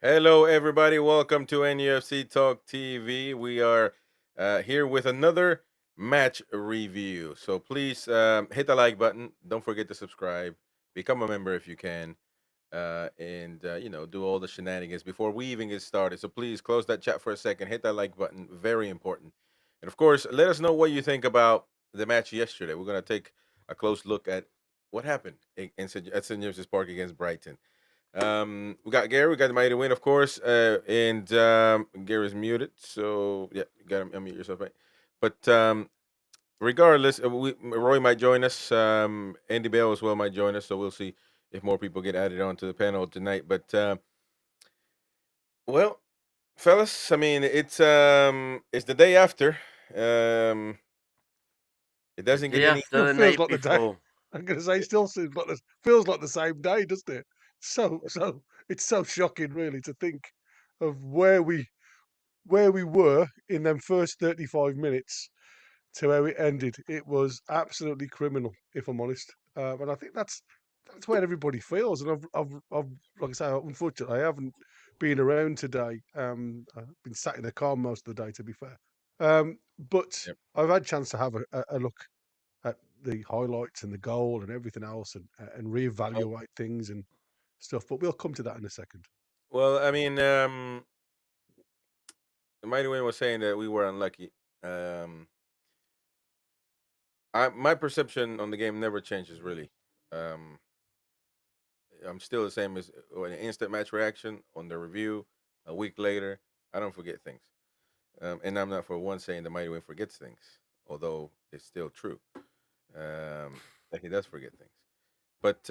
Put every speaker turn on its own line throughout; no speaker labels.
Hello, everybody. Welcome to NUFC Talk TV. We are here with another match review. So please hit the like button. Don't forget to subscribe. Become a member if you can, and do all the shenanigans before we even get started. So please close that chat for a second. Hit that like button. Very important. And of course, let us know what you think about the match yesterday. We're gonna take a close look at what happened at St. James's Park against Brighton. We got Gary, we got the mighty win, of course, and Gary's muted, so yeah, you got to unmute yourself, right? But regardless, Roy might join us. Andy Bell as well might join us, so we'll see if more people get added onto the panel tonight. But well, fellas, I mean, it's the day after. Um, it
The
doesn't get
day
any.
after,
Still
the
feels
night
like the day.
before.
I'm going to say, still feels like the same day, doesn't it? It's so shocking, really, to think of where we were in them first 35 minutes to how it ended. It was absolutely criminal, if I'm honest. And I think that's where everybody feels. And I've like I say, unfortunately, I haven't been around today. I've been sat in the car most of the day, to be fair. But
Yep.
I've had a chance to have a look at the highlights and the goal and everything else, and reevaluate things and stuff. But we'll come to that in a second.
Well, I mean, the mighty win was saying that we were unlucky. Um, my perception on the game never changes really. Um, I'm still the same as an instant match reaction on the review. A week later, I don't forget things, and I'm not for one saying the mighty win forgets things, although it's still true that he does forget things. But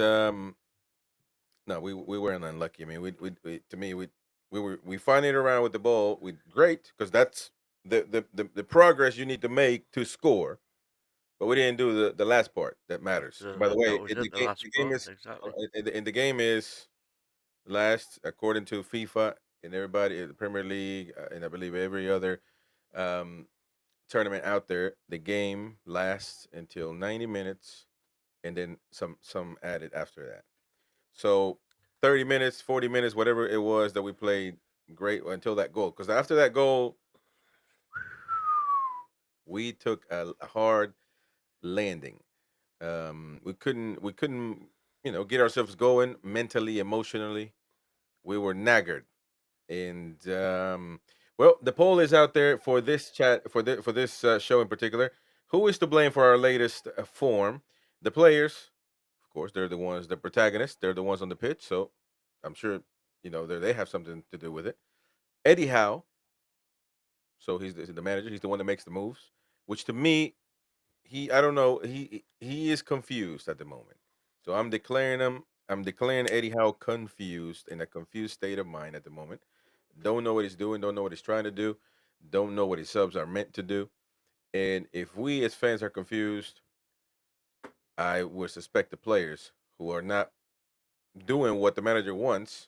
no, we weren't unlucky. I mean, we to me we find it around with the ball. We great because that's the progress you need to make to score. But we didn't do the last part that matters. By the
Absolutely.
way,
No, we didn't the last
the game
part.
is
Exactly.
in the game is last according to FIFA and everybody in the Premier League and I believe every other um, tournament out there. The game lasts until 90 minutes and then some added after that. So 30 minutes, 40 minutes, whatever it was that we played great until that goal. Because after that goal, we took a hard landing. We couldn't get ourselves going mentally, emotionally. We were naggered, and well, the poll is out there for this chat for this show in particular. Who is to blame for our latest form? The players, of course, they're the ones, the protagonists. They're the ones on the pitch, so I'm sure they have something to do with it. Eddie Howe, so he's the manager. He's the one that makes the moves, which to me he I don't know he is confused at the moment. So I'm declaring Eddie Howe confused in a confused state of mind at the moment. Don't know what he's doing. Don't know what he's trying to do. Don't know what his subs are meant to do. And if we as fans are confused, I would suspect the players who are not doing what the manager wants.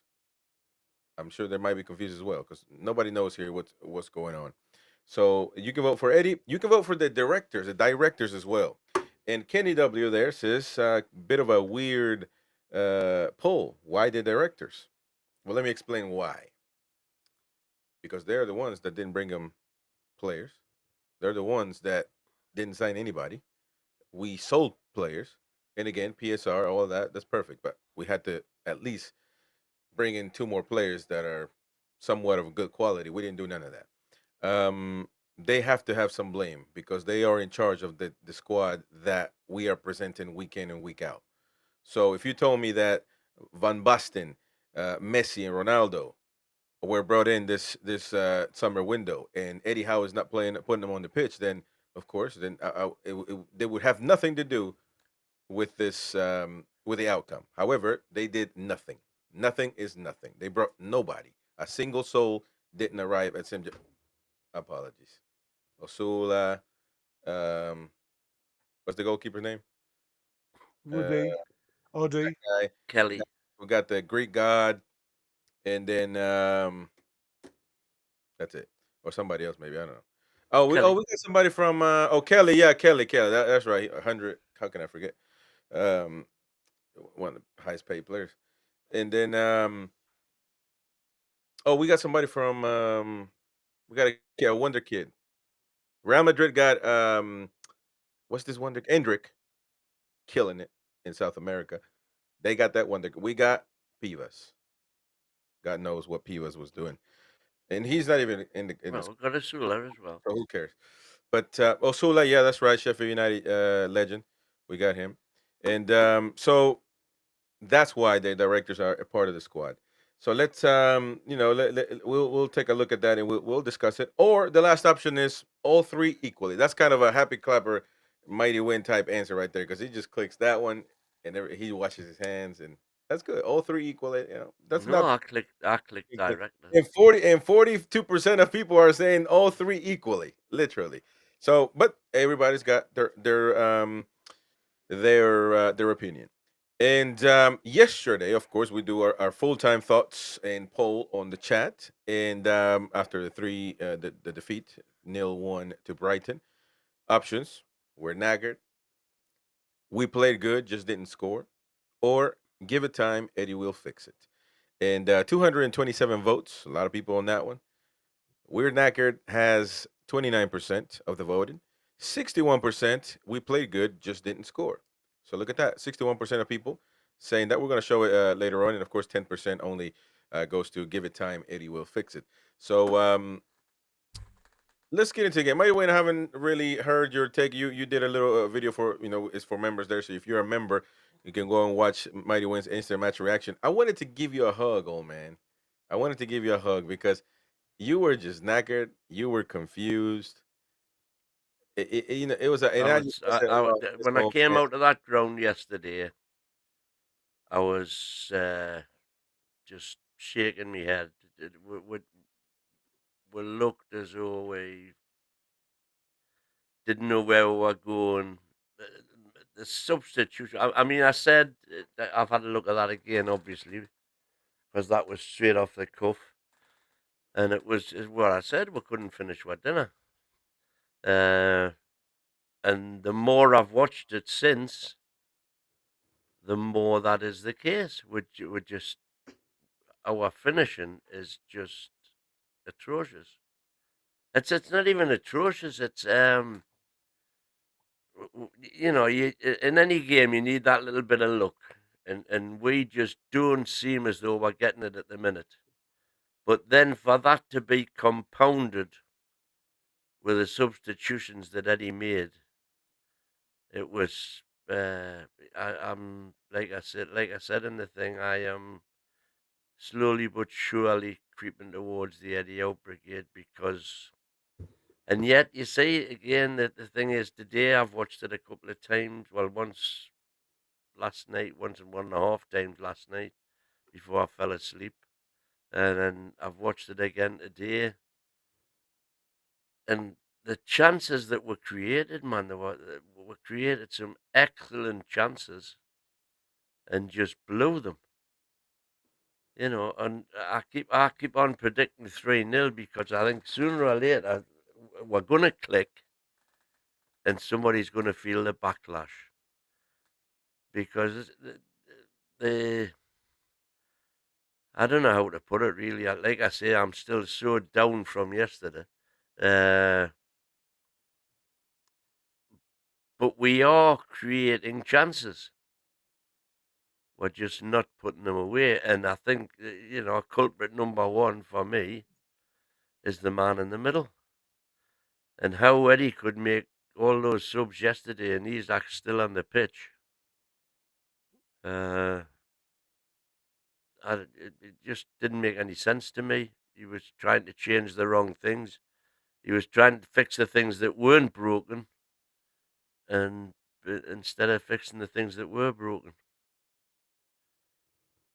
I'm sure they might be confused as well because nobody knows here what's going on. So you can vote for Eddie. You can vote for the directors as well. And Kenny W there says bit of a weird poll. Why the directors? Well, let me explain why. Because they're the ones that didn't bring them players. They're the ones that didn't sign anybody. We sold players, and again, PSR, all of that. That's perfect. But we had to at least bring in two more players that are somewhat of good quality. We didn't do none of that. They have to have some blame because they are in charge of the squad that we are presenting week in and week out. So if you told me that Van Basten, Messi, and Ronaldo were brought in this summer window, and Eddie Howe is not putting them on the pitch, then of course, then they would have nothing to do with this with the outcome. However, they did nothing. Nothing is nothing. They brought nobody. A single soul didn't arrive at Sim. Apologies. Osula. Um, what's the goalkeeper's name? Uh,
Ruddy, Oddy,
guy.
Kelly.
We got the Greek god, and then that's it, or somebody else maybe I don't know.
Kelly.
We got somebody from Kelly. Yeah, Kelly. That's right. 100. How can I forget? Um, One of the highest paid players. And then Oh, we got somebody from we got a wonder kid. Real Madrid got what's this wonder Endrick killing it in South America. They got that wonder. We got Pivas. God knows what Pivas was doing, and he's not even in the
Well, we've got a Sula as well.
so who cares? But Osula, yeah, that's right, Sheffield United legend. We got him, and so that's why the directors are a part of the squad. So let's we'll take a look at that and we'll discuss it. Or the last option is all three equally. That's kind of a happy clapper, mighty win type answer right there because he just clicks that one and he washes his hands and that's good. All three equally. That's
No,
not
I clicked
because
directly.
and 42% of people are saying all three equally, literally. So, but everybody's got their opinion. And yesterday, of course, we do our full time thoughts and poll on the chat. And after the defeat, 0-1 to Brighton, options were Naggart, we played good, just didn't score, or give it time, Eddie will fix it. And 227 votes, a lot of people on that one. Weird Knackered has 29% of the voting. 61%, we played good, just didn't score. So look at that. 61% of people saying that we're going to show it later on. And of course, 10% only goes to give it time, Eddie will fix it. So let's get into the game. Mighty Wayne, I haven't really heard your take. You did a little video for, it's for members there. So if you're a member, you can go and watch Mighty Wayne's instant match reaction. I wanted to give you a hug, old man. I wanted to give you a hug because you were just knackered. You were confused. It was a, and
I
I just
was
I said,
I
"Oh, this
when I
old
came
man."
out of that ground yesterday, I was just shaking my head. We looked as though we didn't know where we were going. The substitution. I mean, I said that I've had a look at that again, obviously, because that was straight off the cuff, and it was what I said. We couldn't finish our dinner. Uh, and the more I've watched it since, the more that is the case. We just our finishing is just atrocious. It's not even atrocious. It's you in any game you need that little bit of luck, and we just don't seem as though we're getting it at the minute. But then for that to be compounded with the substitutions that Eddie made, it was. I'm like I said in the thing. I am slowly but surely creeping towards the Eddie Out Brigade because, and yet you see again that the thing is today I've watched it a couple of times. Well, once last night, once and 1.5 times last night before I fell asleep, and then I've watched it again today. And the chances that were created, man, were created some excellent chances and just blew them. And I keep on predicting 3-0 because I think sooner or later we're gonna click and somebody's gonna feel the backlash because the I don't know how to put it really. Like I say, I'm still so down from yesterday. Uh, but we are creating chances. We're just not putting them away. And I think, culprit number one for me is the man in the middle. And how Eddie could make all those subs yesterday and he's actually still on the pitch. Uh, it just didn't make any sense to me. He was trying to change the wrong things. He was trying to fix the things that weren't broken, and instead of fixing the things that were broken.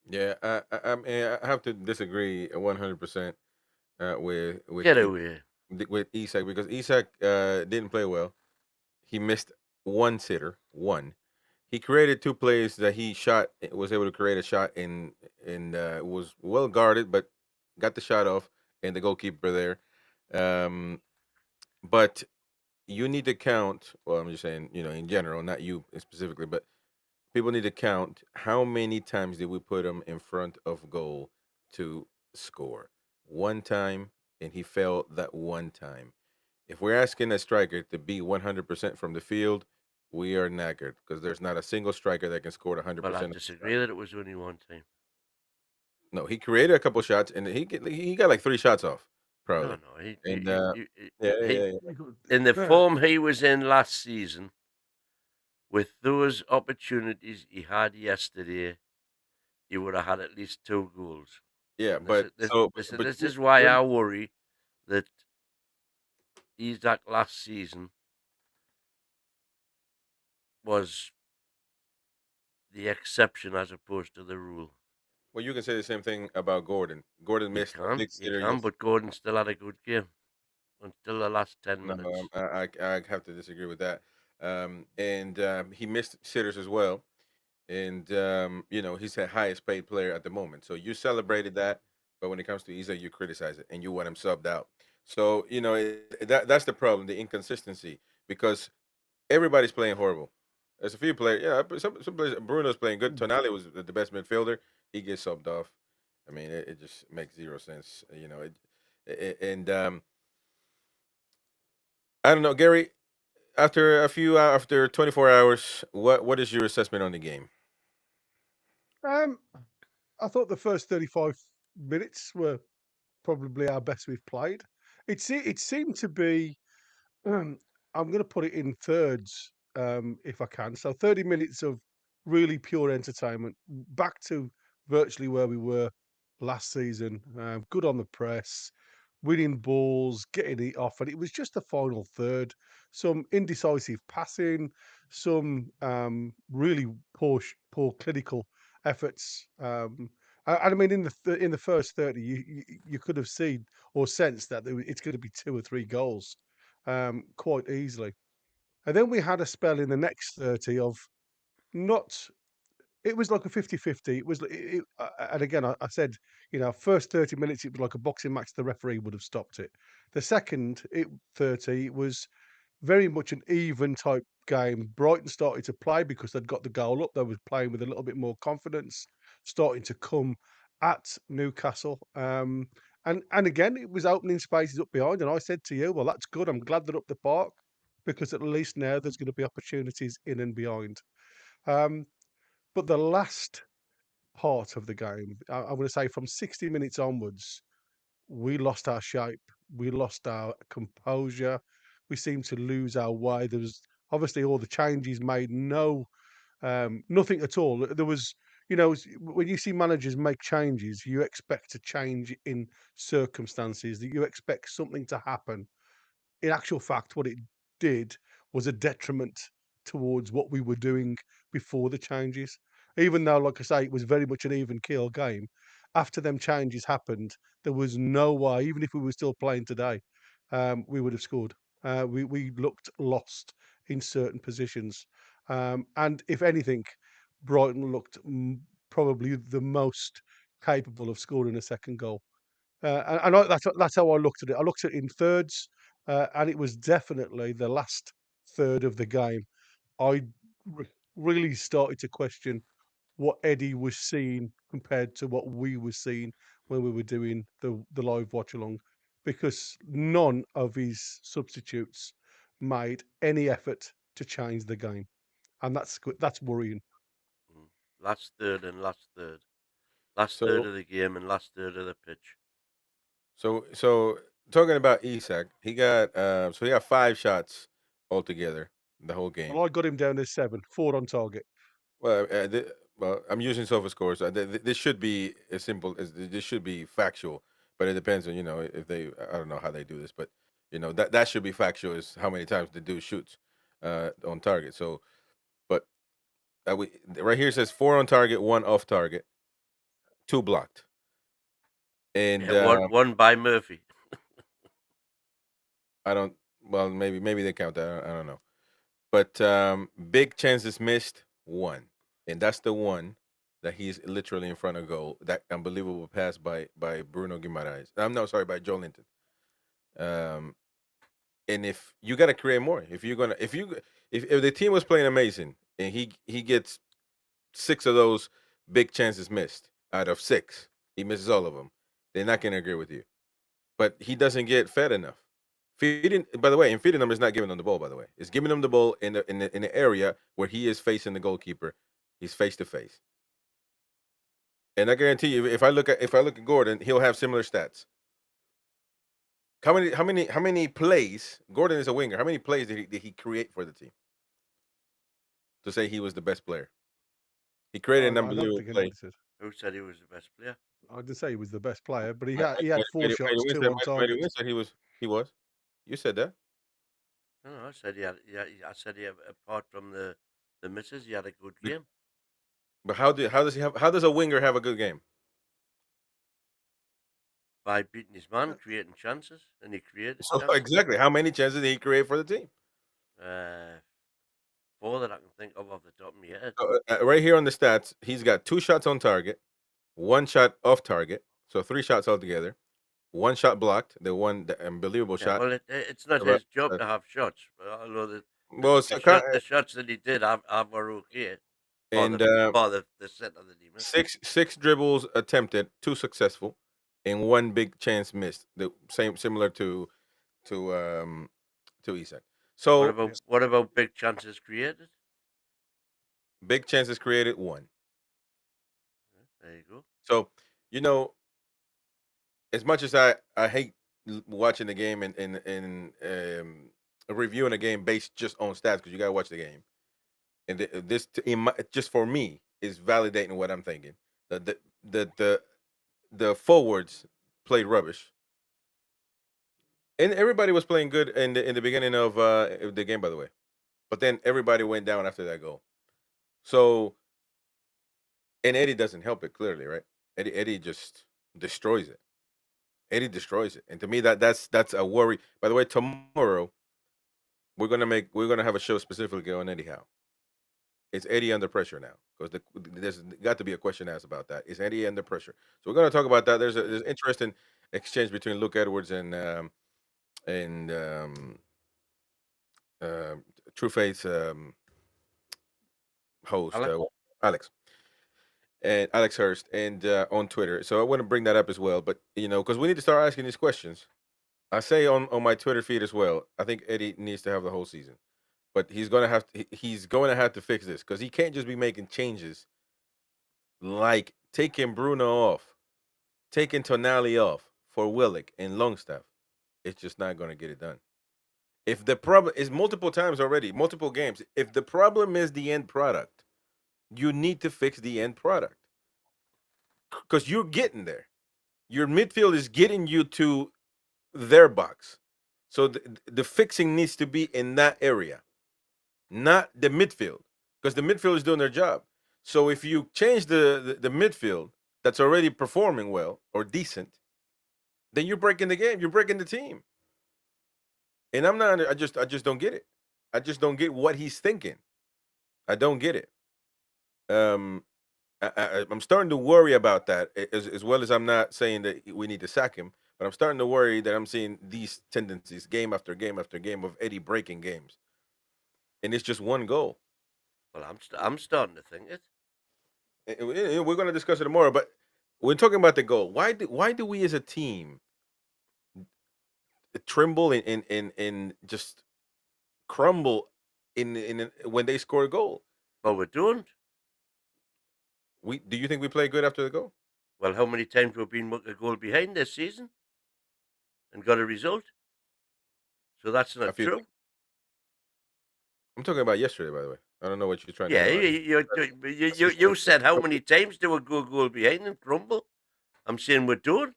Yeah, I have to disagree 100%
Get away.
With Isak because Isak didn't play well. He missed one sitter, one. He created two plays that he shot was able to create a shot in was well guarded but got the shot off and the goalkeeper there. Um, but you need to count. Well, I'm just saying, in general, not you specifically, but people need to count how many times did we put him in front of goal to score. one time, and he fell that one time. If we're asking a striker to be 100% from the field, we are knackered because there's not a single striker that can score
Well, I
100% of the
disagree
time.
that it was only one time.
No, he created a couple shots, and he got like 3 shots off,
No,
probably.
no,
And yeah,
he
yeah, yeah.
in the
Yeah.
form he was in last season, with those opportunities he had yesterday, he would have had at least 2 goals.
Yeah,
And this
but
is this
so
this,
but
this is why I worry that Isaac last season was the exception as opposed to the rule.
well, you can say the same thing about Gordon. Gordon missed a big
You
sitter.
can,
Yes,
but Gordon still had a good game until the last 10
no,
minutes.
I have to disagree with that. And he missed sitters as well. And he's the highest paid player at the moment. So you celebrated that, but when it comes to Isa, you criticize it and you want him subbed out. So that's the problem, the inconsistency, because everybody's playing horrible. There's a few players, yeah, but some players. Bruno's playing good. Tonali was the best midfielder. He gets subbed off. I mean, it just makes zero sense. And I don't know, Gary. After 24 hours, what is your assessment on the game?
Um, I thought the first 35 minutes were probably our best we've played. It seemed to be. I'm going to put it in thirds, if I can. So 30 minutes of really pure entertainment, back to virtually where we were last season. Good on the press, winning balls, getting it off, and it was just the final third. Some indecisive passing, some really poor clinical efforts. And I mean, in the first 30, you could have seen or sensed that it's going to be 2 or 3 goals quite easily. And then we had a spell in the next 30 of not, it was like a 50-50. It was, and again, I said, first 30 minutes, it was like a boxing match. The referee would have stopped it. The second 30, it was very much an even type game. Brighton started to play because they'd got the goal up. They were playing with a little bit more confidence, starting to come at Newcastle. And again, it was opening spaces up behind. And I said to you, well, that's good. I'm glad they're up the park because at least now there's going to be opportunities in and behind. Um, but the last part of the game, I'm going to say from 60 minutes onwards, we lost our shape. We lost our composure. We seemed to lose our way. There was obviously all the changes made nothing at all. There was, when you see managers make changes, you expect a change in circumstances, that you expect something to happen. In actual fact, what it did was a detriment towards what we were doing before the changes. Even though, like I say, it was very much an even keel game, after them changes happened, there was no way, even if we were still playing today, we would have scored. We looked lost in certain positions. And if anything, Brighton looked probably the most capable of scoring a second goal. That's how I looked at it. I looked at it in thirds, and it was definitely the last third of the game. I really started to question what Eddie was seeing compared to what we were seeing when we were doing the live watch along, because none of his substitutes made any effort to change the game, and that's worrying.
Mm. Last third
So
of the game and last third of the pitch.
so talking about Isak, he got 5 shots altogether the whole game.
Well, I got him down to 7, 4 on target.
Well, I'm using SofaScore, so this should be as simple as this should be factual, but it depends on if they I don't know how they do this, but that should be factual is how many times the dude shoots on target. So, but right here it says 4 on target, 1 off target, 2 blocked, and
Yeah, one by Murphy.
I don't. Well, maybe they count that. I don't know, but big chances missed, 1, and that's the one that he's literally in front of goal. That unbelievable pass by Bruno Guimaraes. I'm no sorry, by Joe Linton. Um, and if you got to create more, if the team was playing amazing and he gets 6 of those big chances missed out of 6, he misses all of them. They're not going to agree with you. but he doesn't get fed enough. Feeding, by the way, and feeding him is not giving him the ball. By the way, it's giving him the ball in the area where he is facing the goalkeeper. He's face to face, and I guarantee you, if I look at Gordon, he'll have similar stats. How many plays? Gordon is a winger. How many plays did he create for the team to say he was the best player? He created an
I don't
unbelievable
think
play.
anybody said.
Who said he was the best player?
I didn't say he was the best player, but he
I,
had
I,
he had 4
Mighty
shots,
Win
2
said,
on
Mighty
target.
Win said he was. He was. You said that.
No, I said he had. Yeah, I said he had, apart from the misses, he had a good
Be-
game
But how does a winger have a good game?
by beating his man, creating chances, and he created
So
chances.
exactly, how many chances did he create for the team?
4 that I can think of off the top of my head.
Right here on the stats, he's got 2 shots on target, 1 shot off target, so 3 shots altogether. 1 shot blocked, the unbelievable
Yeah,
shot.
well, it's not
About,
his job
uh,
to have shots, but although
well, it's
the shots that he did have were okay for
and
the center that he missed.
six dribbles attempted, 2 successful, and 1 big chance missed. The same similar to Isak. So
What about big chances created?
big chances created 1.
There you go.
So as much as I hate watching the game and reviewing a game based just on stats because you gotta watch the game, and this just for me is validating what I'm thinking. The forwards played rubbish, and everybody was playing good in the beginning of the game, by the way. But then everybody went down after that goal. So, and Eddie doesn't help it clearly, right? Eddie just destroys it. Eddie destroys it, and to me that's a worry. By the way, tomorrow we're gonna have a show specifically on Eddie Howe. Is Eddie under pressure now? Because there's got to be a question asked about that. Is Eddie under pressure? So we're gonna talk about that. There's interesting exchange between Luke Edwards and uh, True Faith's host Alex and Alex Hurst and on Twitter. So I want to bring that up as well. But because we need to start asking these questions. I say on my Twitter feed as well. I think Eddie needs to have the whole season, but he's going to have to fix this because he can't just be making changes like taking Bruno off, taking Tonali off for Willick and Longstaff. It's just not going to get it done. If the problem is multiple times already, multiple games, if the problem is the end product, you need to fix the end product because you're getting there. Your midfield is getting you to their box. So the fixing needs to be in that area, not the midfield, because the midfield is doing their job. So if you change the midfield that's already performing well or decent, then you're breaking the game. You're breaking the team. And I'm not. I just don't get it. I just don't get what he's thinking. I don't get it. Um, I'm starting to worry about that as well as I'm not saying that we need to sack him, but I'm starting to worry that I'm seeing these tendencies game after game after game of Eddie breaking games, and it's just one goal.
Well, I'm starting to think it.
We're going to discuss it tomorrow, but we're talking about the goal. Why do we as a team tremble and just crumble in when they score a goal?
Well, we don't.
Do you think we play good after the goal?
Well, how many times we've been a goal behind this season and got a result? So that's not true.
I'm talking about yesterday, by the way. I don't know what you're trying
Yeah,
to
you said how many times do we go a goal behind and crumble? I'm saying we don't.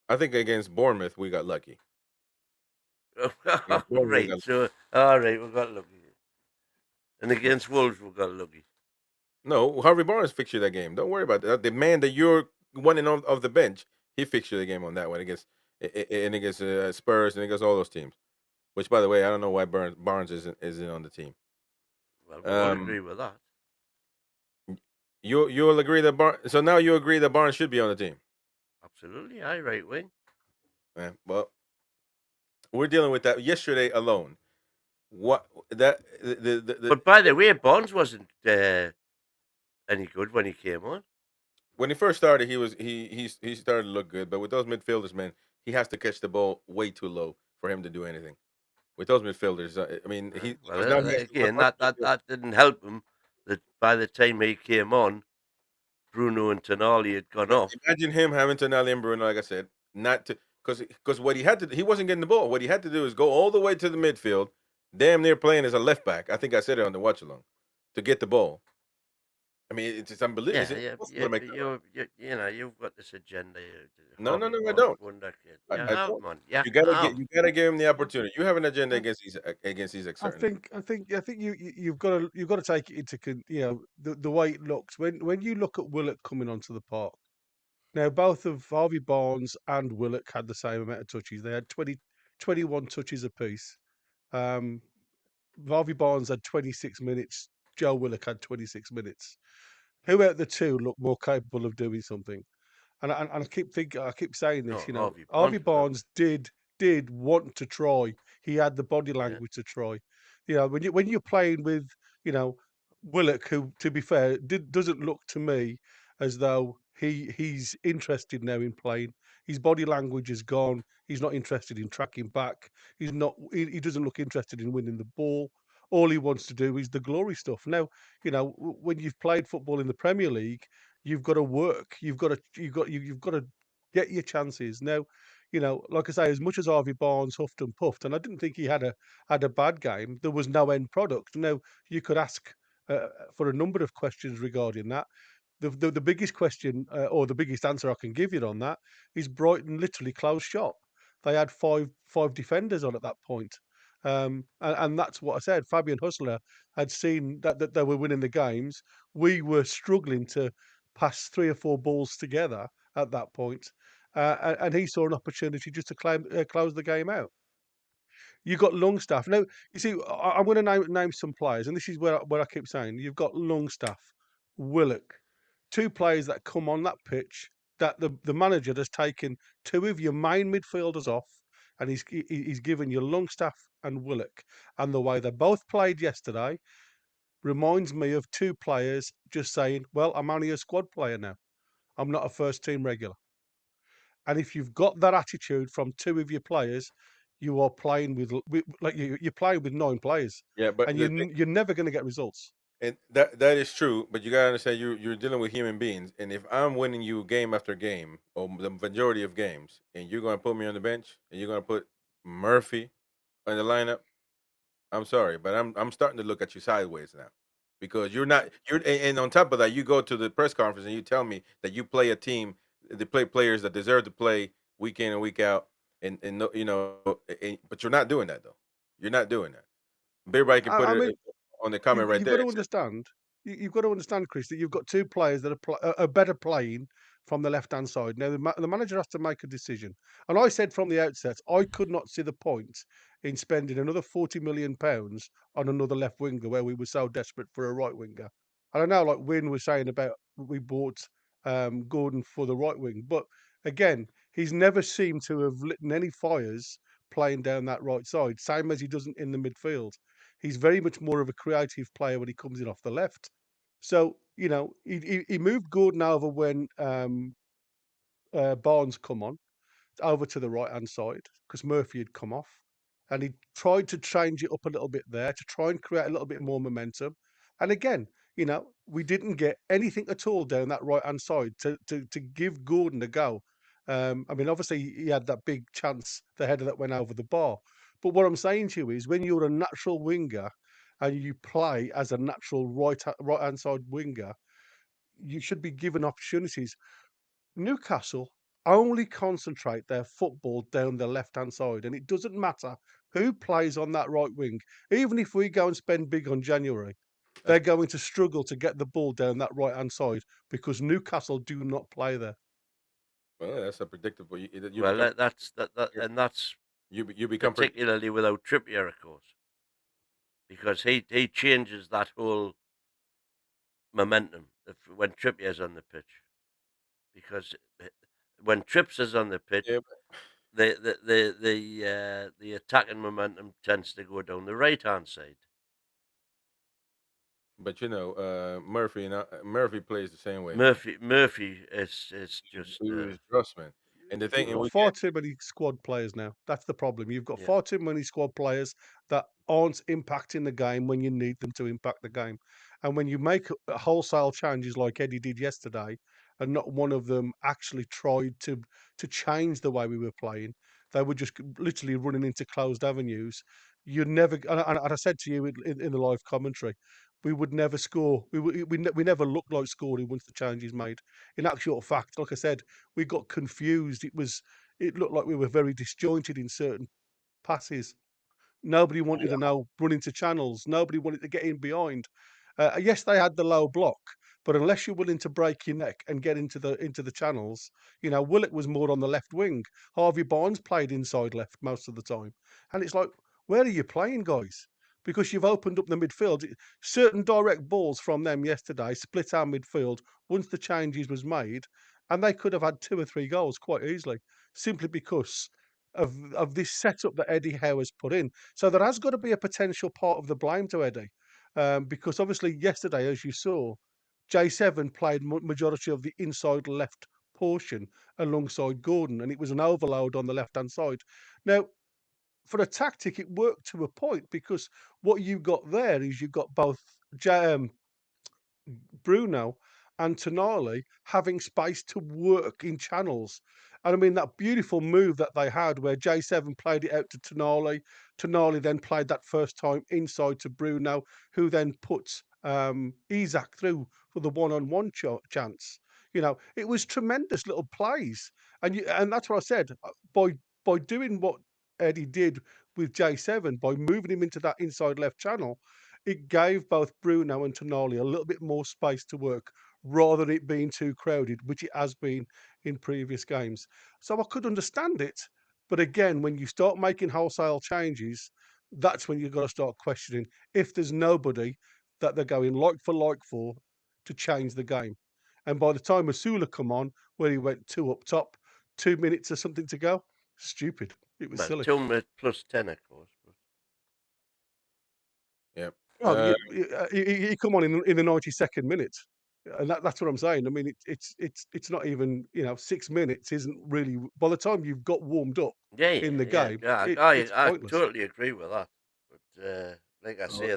I think against Bournemouth we got lucky.
Right. So all right, we got lucky. And against Wolves we got lucky.
No, Harvey Barnes fixed you that game. Don't worry about that. The man that you're wanting off the bench, he fixed you the game on that one against Spurs and against all those teams. Which, by the way, I don't know why Barnes isn't on the team.
Well, we all agree with that.
You'll agree that Barnes. So now you agree that Barnes should be on the team.
Absolutely, I right wing.
Yeah, well, we're dealing with that yesterday alone. What that the
But by the way, Barnes wasn't any good when he came on.
when he first started, he started to look good, but with those midfielders, man, he has to catch the ball way too low for him to do anything. With those midfielders, I mean, he
Well,
was not messing with
again, that didn't help him. That by the time he came on, Bruno and Tonali had gone off.
Imagine him having Tonali and Bruno, like I said, not to because what he had to he wasn't getting the ball. What he had to do is go all the way to the midfield, damn near playing as a left back. I think I said it on the watch along to get the ball. I mean, it's unbelievable. It's
Yeah,
impossible to make that work.
you've got this agenda.
No, no,
Harvey
no, I
Barnes
don't.
wonder kid.
I,
You
I
have,
don't.
man. You have.
You gotta give him the
I,
opportunity. You have an agenda
I,
against Isaac,
I
certainly.
think you've got to take it into the way it looks when you look at Willock coming onto the park. Now both of Harvey Barnes and Willock had the same amount of touches. They had 21 touches apiece. Um, Harvey Barnes had 26 minutes. Joe Willock had 26 minutes. Who out of the two looked more capable of doing something? And I keep saying this.
No, Harvey
Harvey
Barnes would have.
Barnes did want to try. He had the body
Yeah.
language to try. When you're playing with you know Willock, who to be fair doesn't look to me as though he's interested now in playing. His body language is gone. He's not interested in tracking back. He's not. He doesn't look interested in winning the ball. All he wants to do is the glory stuff. Now, when you've played football in the Premier League, you've got to work. You've got to get your chances. Now, like I say, as much as Harvey Barnes huffed and puffed, and I didn't think he had a bad game, there was no end product. Now, you could ask for a number of questions regarding that. The biggest question or the biggest answer I can give you on that is Brighton literally closed shop. They had five defenders on at that point. And that's what I said. Fabian Hustler had seen that they were winning the games. We were struggling to pass three or four balls together at that point, and he saw an opportunity just to close the game out. You got Longstaff. Now, you see, I'm going to name some players, and this is where I keep saying you've got Longstaff, Willock, two players that come on that pitch that the manager has taken two of your main midfielders off, and he's given you Longstaff and Willock, and the way they both played yesterday reminds me of two players just saying, "Well, I'm only a squad player now. I'm not a first team regular." And if you've got that attitude from two of your players, you are playing with like you're playing with nine players,
Yeah, but
and
the thing,
you're never going to get results.
and that is true. But you gotta understand, you're dealing with human beings, and if I'm winning you game after game, or the majority of games, and you're gonna put me on the bench, and you're gonna put Murphy in the lineup, I'm sorry, but I'm starting to look at you sideways now, because you're not you're and on top of that, you go to the press conference and you tell me that you play a team, they play players that deserve to play week in and week out, and no, but you're not doing that though. You're not doing that. Everybody can put
I
it
mean,
on the comment right
you've got
there.
to understand. You've got to understand, Chris, that you've got two players that are better playing from the left hand side. Now, the manager has to make a decision. And I said from the outset, I could not see the point in spending another £40 million on another left winger where we were so desperate for a right winger. And I know, like Wynne was saying about we bought Gordon for the right wing, but again, he's never seemed to have lit any fires playing down that right side, same as he doesn't in the midfield. He's very much more of a creative player when he comes in off the left. So he moved Gordon over when Barnes come on over to the right hand side because Murphy had come off, and he tried to change it up a little bit there to try and create a little bit more momentum. And again, we didn't get anything at all down that right hand side to give Gordon a go. I mean, obviously he had that big chance, the header that went over the bar. But what I'm saying to you is, when you're a natural winger and you play as a natural right hand side winger, you should be given opportunities. Newcastle only concentrate their football down the left-hand side, and it doesn't matter who plays on that right wing. Even if we go and spend big on January,
That's
they're going to struggle to get the ball down that right-hand side because Newcastle do not play there.
well, that's a predictable. You
Well,
become
and that's
you become
particularly without Trippier, of course, because he changes that whole momentum when Trippier's on the pitch. Because when Trips is on the pitch,
yeah,
the attacking momentum tends to go down the right hand side.
But Murphy and Murphy plays the same way.
Murphy is just
He was trust man. And the
You've
thing, and
got
we
far
can't.
too many squad players now. That's the problem. You've got
yeah.
far too many squad players that aren't impacting the game when you need them to impact the game. And when you make wholesale changes like Eddie did yesterday, and not one of them actually tried to change the way we were playing, they were just literally running into closed avenues. You'd never, and I said to you in the live commentary, we would never score. We never looked like scoring once the change is made. In actual fact, like I said, we got confused. It looked like we were very disjointed in certain passes. Nobody wanted to know run into channels. Nobody wanted to get in behind. Yes, they had the low block, but unless you're willing to break your neck and get into the channels, Willock was more on the left wing. Harvey Barnes played inside left most of the time, and it's like, where are you playing, guys? Because you've opened up the midfield. Certain direct balls from them yesterday split our midfield once the changes was made, and they could have had 2 or 3 goals quite easily, simply because of this setup that Eddie Howe has put in. So there has got to be a potential part of the blame to Eddie, because obviously yesterday, as you saw, J7 played majority of the inside left portion alongside Gordon, and it was an overload on the left hand side. Now, for a tactic, it worked to a point because what you got there is you got both Bruno and Tonali having space to work in channels. And I mean, that beautiful move that they had where J7 played it out to Tonali. Tonali then played that first time inside to Bruno, who then puts Isaac through for the one-on-one chance. It was tremendous little plays. And that's what I said. By doing what Eddie did with J7, by moving him into that inside left channel, it gave both Bruno and Tonali a little bit more space to work rather than it being too crowded, which it has been in previous games. So I could understand it. But again, when you start making wholesale changes, that's when you've got to start questioning if there's nobody that they're going like for to change the game. And by the time Asula come on, where he went two up top, 2 minutes or something to go, stupid. It was
Well,
silly.
2 minutes plus 10, of course. But
Yeah.
Well, he come on in the 92nd minute, and that's what I'm saying. I mean, it's not even 6 minutes isn't really. By the time you've got warmed up
yeah,
in
yeah,
the
yeah.
game,
yeah,
it's
I
pointless.
totally agree with that. But like I
Oh,
say,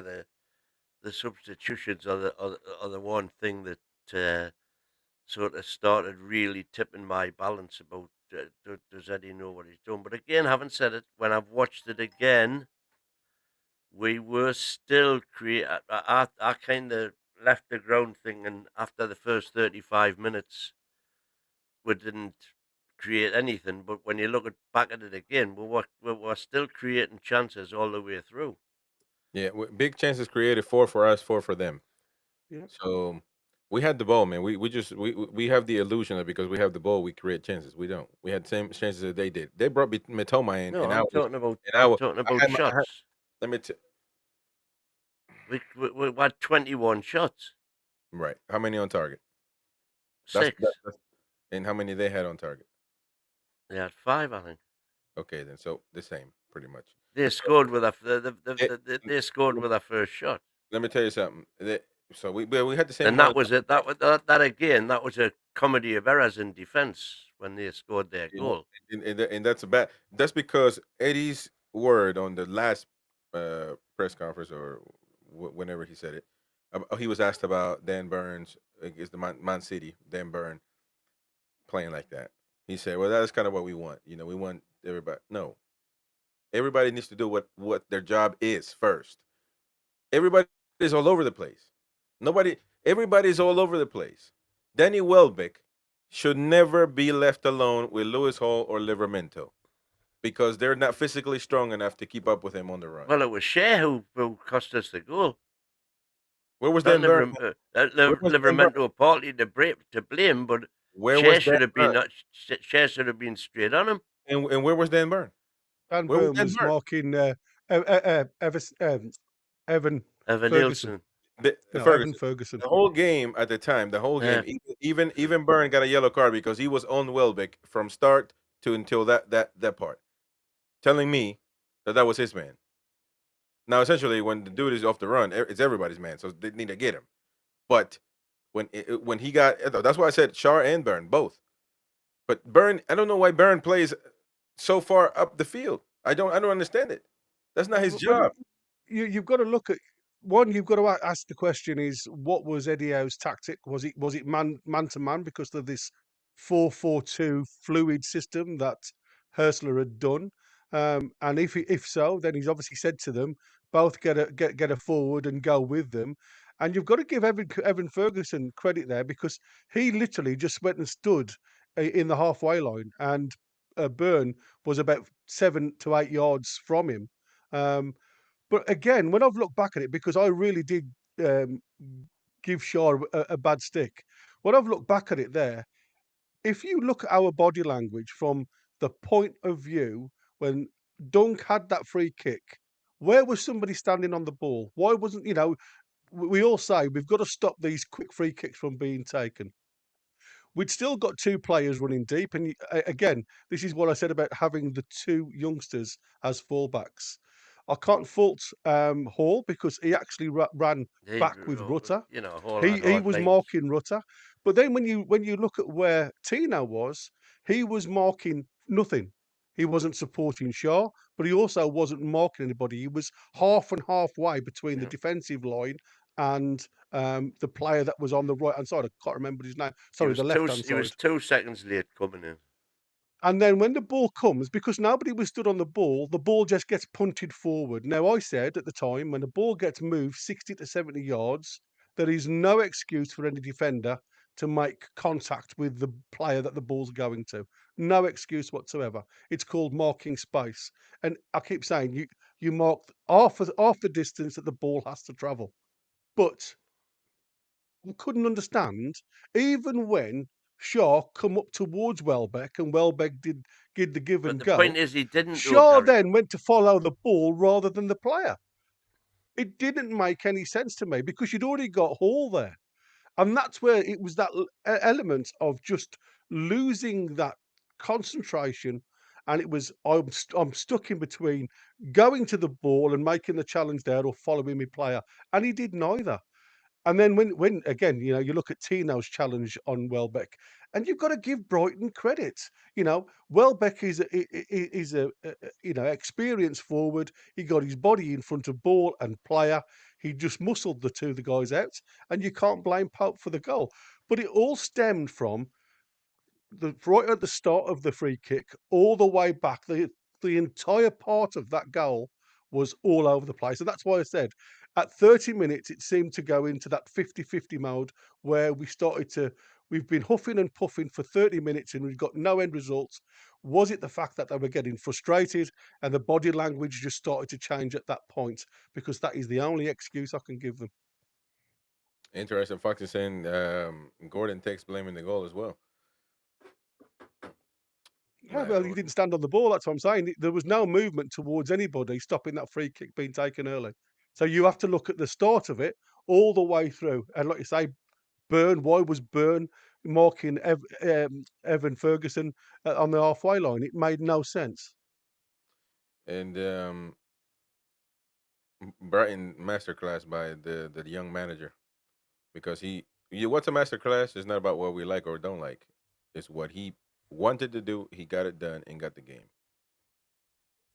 the substitutions are the one thing that sort of started really tipping my balance about does Eddie know what he's doing. But again, having said it, when I've watched it again, we were still create. I kind of left the ground thinking after the first 35 minutes we didn't create anything. But when you look back at it again, we were still creating chances all the way through.
yeah. Big chances created, four for us, four for them.
Yeah.
So we had the ball, man. We just we have the illusion that because we have the ball, we create chances. We don't. We had the same chances that they did. They brought Matoma in,
No,
and
I'm talking about
I I had,
shots.
let me
We had 21 shots,
right. How many on target?
six.
That's and how many they had on target?
They had five, I think.
Okay, then so the same, pretty much.
They scored with
It,
they scored with their first shot.
let me tell you something. So we had the same
And
amount
that
of
was it. That again. That was a comedy of errors in defence when they scored their
you know,
goal.
and that's a bad. That's because Eddie's word on the last press conference or whenever he said it, he was asked about Dan Burns against the Man City. Dan Burn playing like that. He said, "Well, that's kind of what we want. We want everybody. No, everybody needs to do what their job is first. Everybody is all over the place. Nobody. Everybody is all over the place. Danny Welbeck should never be left alone with Lewis Hall or Livermento because they're not physically strong enough to keep up with him on the run.
Well, it was Shea who cost us the goal.
Where was
Not
Dan Burn? Where was Dan Burn?
Livermento partly to blame, but
Where was Dan Burn?
Shea should have been straight on him.
And where was Dan Burn?
Dan
Where was
Burn
Dan
was
Burn?
marking Evan
Evan
Ferguson.
Nielsen.
No, Evan
Ferguson.
Ferguson.
The whole game at the time, the whole
Yeah.
game, even Burn got a yellow card because he was on Welbeck from start to until that part, telling me that was his man. Now, essentially, when the dude is off the run, it's everybody's man, so they need to get him. But when he got, that's why I said Shar and Burn both. But Burn, I don't know why Burn plays so far up the field. I don't understand it. That's not his
Well,
job.
you've got to look at one. You've got to ask the question: is what was Eddie Howe's tactic? Was it man to man because of this 4-4-2 fluid system that Hurstler had done? And if so, then he's obviously said to them both get a forward and go with them. And you've got to give Evan Ferguson credit there because he literally just went and stood in the halfway line, and Byrne was about 7 to 8 yards from him. Um, but again, when I've looked back at it, because I really did um, give Shaw a bad stick, when I've looked back at it there, if you look at our body language from the point of view when Dunk had that free kick, where was somebody standing on the ball? Why wasn't, we all say we've got to stop these quick free kicks from being taken. We'd still got two players running deep, and again, this is what I said about having the two youngsters as fullbacks. I can't fault Hall because he actually ran
He,
back with Rutter.
Hall had
He
hard
was
lines.
marking Rutter, but then when you look at where Tino was, he was marking nothing. He wasn't supporting Shaw, but he also wasn't marking anybody. He was half and halfway between the
Yeah.
defensive line and the player that was on the right hand side. I can't remember his name.
He
Sorry,
was
the left hand
he was
side.
2 seconds late coming in.
And then when the ball comes, because nobody was stood on the ball just gets punted forward. Now, I said at the time, when the ball gets moved 60 to 70 yards, there is no excuse for any defender to make contact with the player that the ball's going to. No excuse whatsoever. It's called marking space. And I keep saying you mark half the distance that the ball has to travel. But I couldn't understand, even when Shaw come up towards Welbeck and Welbeck did the give
But
and
the point
go,
is, he didn't do it,
Shaw
Gary.
then went to follow the ball rather than the player. It didn't make any sense to me because you'd already got Hall there. And that's where it was that element of just losing that concentration. And it was, I'm stuck in between going to the ball and making the challenge there or following my player. And he did neither. And then when again, you look at Tino's challenge on Welbeck, and you've got to give Brighton credit. Welbeck is a experienced forward. He got his body in front of ball and player. He just muscled the guys out, and you can't blame Pope for the goal. But it all stemmed from right at the start of the free kick, all the way back, the entire part of that goal was all over the place. And that's why I said at 30 minutes, it seemed to go into that 50-50 mode where we've been huffing and puffing for 30 minutes and we've got no end results. Was it the fact that they were getting frustrated and the body language just started to change at that point? Because that is the only excuse I can give them.
Interesting. Fox is saying Gordon takes blame in the goal as well.
Yeah, well, he didn't stand on the ball. That's what I'm saying. There was no movement towards anybody stopping that free kick being taken early. So you have to look at the start of it all the way through. And like you say, why was Byrne marking Evan Ferguson on the halfway line? It made no sense.
And Brighton masterclass by the young manager, because what's a masterclass is not about what we like or don't like. It's what he wanted to do. He got it done and got the game.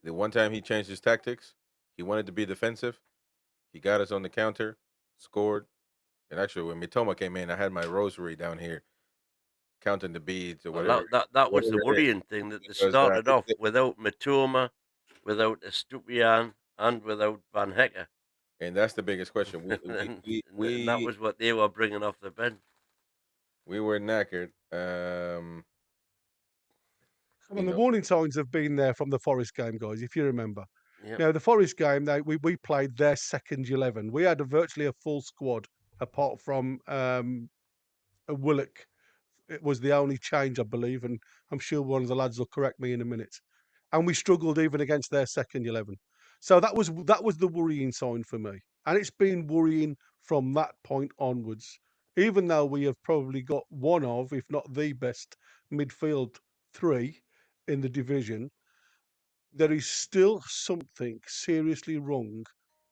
The one time he changed his tactics, he wanted to be defensive. He got us on the counter, scored. And actually, when Mitoma came in, I had my rosary down here counting the beads or
Well,
whatever.
that was the
Whatever it is,
worrying thing that they
because
started off without Matoma, without Estupian, and without Van Hecker.
and that's the biggest question.
And that was what they were bringing off the bench.
We were knackered.
I mean, the warning signs have been there from the Forest game, guys, if you remember.
Yep.
Now, the Forest game, we played their second 11. We had virtually a full squad apart from a Willock. It was the only change, I believe, and I'm sure one of the lads will correct me in a minute. And we struggled even against their second 11. So that was the worrying sign for me, and it's been worrying from that point onwards. Even though we have probably got one of, if not the best midfield three in the division, there is still something seriously wrong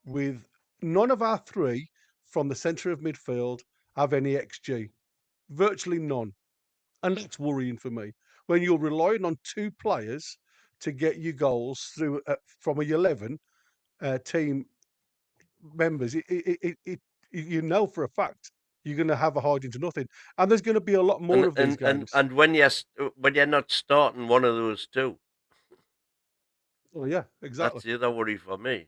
with none of our three from the centre of midfield have any XG, virtually none. And that's worrying for me. When you're relying on two players to get you goals through from a 11 team members, you know for a fact you're going to have a hide into nothing. And there's going to be a lot more of these games.
And when you're not starting one of those two,
Oh, yeah, exactly.
that's the other worry for me.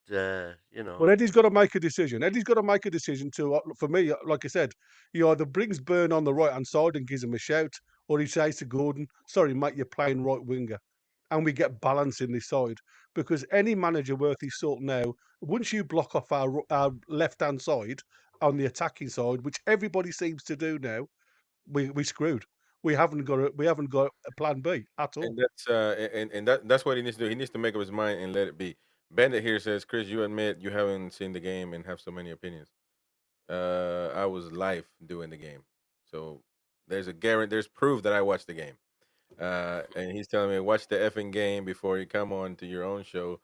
That
But Eddie's got to make a decision. Eddie's got to make a decision to, for me, like I said, he either brings Byrne on the right hand side and gives him a shout, or he says to Gordon, "Sorry, mate, you're playing right winger," and we get balance in this side. Because any manager worth his salt now, once you block off our left hand side on the attacking side, which everybody seems to do now, we screwed. We haven't got a plan B at all.
And that's what he needs to do. He needs to make up his mind and let it be. Bandit here says, Chris, you admit you haven't seen the game and have so many opinions. I was live doing the game, so there's proof that I watched the game. And he's telling me watch the effing game before you come on to your own show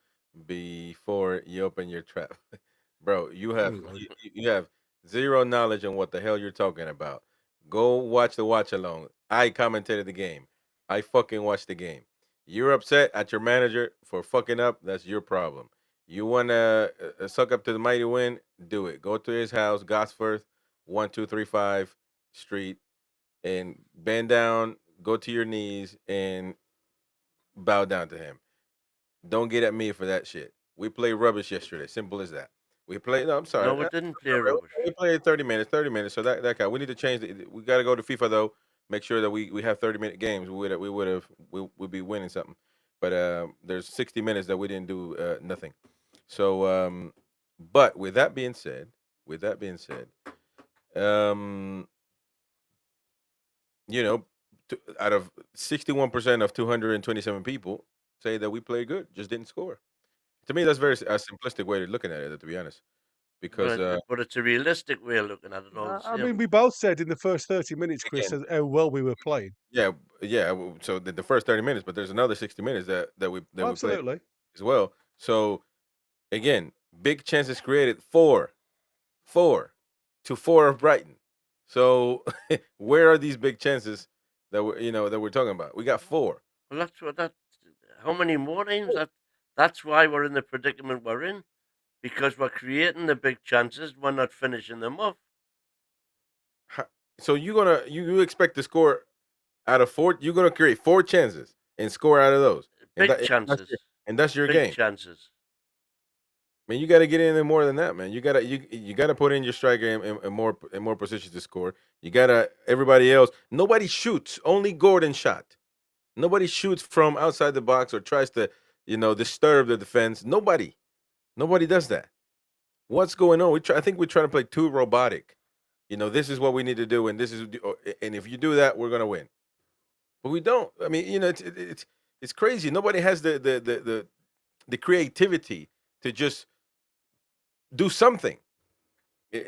before you open your trap. Bro, you have zero knowledge on what the hell you're talking about. Go watch the watch along. I commentated the game. I fucking watched the game. You're upset at your manager for fucking up. That's your problem. You want to suck up to the mighty win? Do it. Go to his house, Gosforth, 1235 Street, and bend down, go to your knees, and bow down to him. Don't get at me for that shit. We played rubbish yesterday. Simple as that. We played. No, I'm sorry.
no, we didn't play rubbish.
We played 30 minutes. 30 minutes. So that guy. We need to change. We got to go to FIFA though. Make sure that we have 30-minute games. We'd be winning something. But there's 60 minutes that we didn't do nothing. So but with that being said, um, you know, out of 61% of 227 people say that we played good, just didn't score. To me, that's very a simplistic way of looking at it, to be honest. Because
But it's a realistic way of looking at it all the
I
same.
mean, we both said in the first 30 minutes, Chris,
again,
how well we were playing.
yeah, yeah. So the first 30 minutes, but there's another 60 minutes that we played
Absolutely.
as well. So again, big chances created, four to 4 of Brighton. So where are these big chances that we're talking about? We got 4.
Well, that's what that. How many more times? That's why we're in the predicament we're in, because we're creating the big chances. We're not finishing them off.
So you expect to score out of 4? You're gonna create 4 chances and score out of those.
Big chances.
And that's your
Big
game.
chances.
Man, you got to get in there more than that, man. You gotta put in your striker in more positions to score. You gotta everybody else. Nobody shoots. Only Gordon shot. Nobody shoots from outside the box or tries to disturb the defense. Nobody does that. What's going on? I think we're trying to play too robotic. This is what we need to do, and and if you do that, we're gonna win. But we don't. I mean, it's crazy. Nobody has the creativity to just do something. I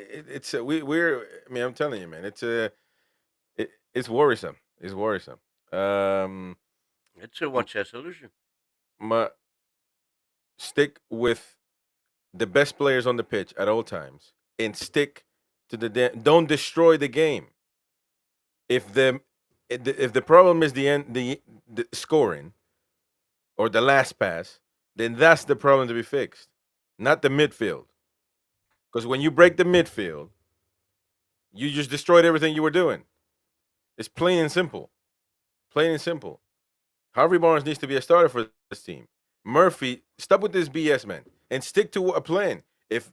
mean, I'm telling you, man. It's worrisome. It's worrisome.
It's a what's your solution?
Stick with the best players on the pitch at all times, and stick to don't destroy the game. If the problem is the scoring or the last pass, then that's the problem to be fixed, not the midfield. Because when you break the midfield, you just destroyed everything you were doing. It's plain and simple. Plain and simple. Harvey Barnes needs to be a starter for this team. Murphy, stop with this BS, man, and stick to a plan. If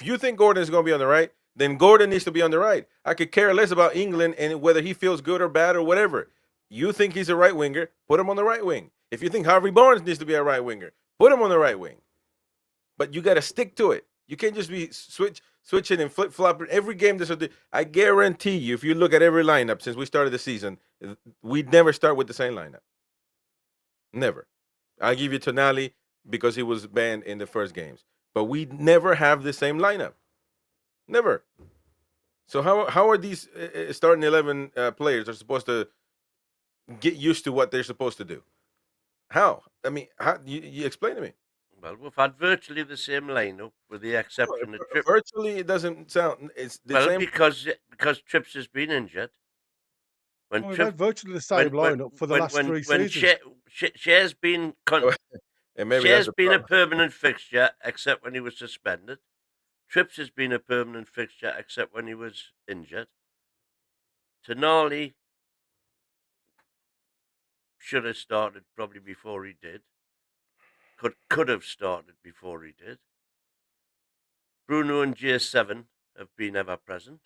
you think Gordon is going to be on the right, then Gordon needs to be on the right. I could care less about England and whether he feels good or bad or whatever. You think he's a right winger, put him on the right wing. If you think Harvey Barnes needs to be a right winger, put him on the right wing. But you got to stick to it. You can't just be switching and flip-flopping every game. I guarantee you, if you look at every lineup since we started the season, we'd never start with the same lineup. Never. I'll give you Tonali because he was banned in the first games. But we never have the same lineup. Never. So how are these starting 11 players are supposed to get used to what they're supposed to do? How? I mean, how you explain to me?
Well, we've had virtually the same lineup, with the exception of Tripp.
Virtually, it doesn't sound. It's the
Well,
same.
because Tripps has been injured. When
Well, we've
Tripp,
had virtually the same lineup for the last three seasons.
Share's been
And maybe that's
Share's
the
been a
problem.
permanent fixture, except when he was suspended. Tripps has been a permanent fixture, except when he was injured. Tonali should have started probably before he did. Could have started before he did. Bruno and J7 have been ever present.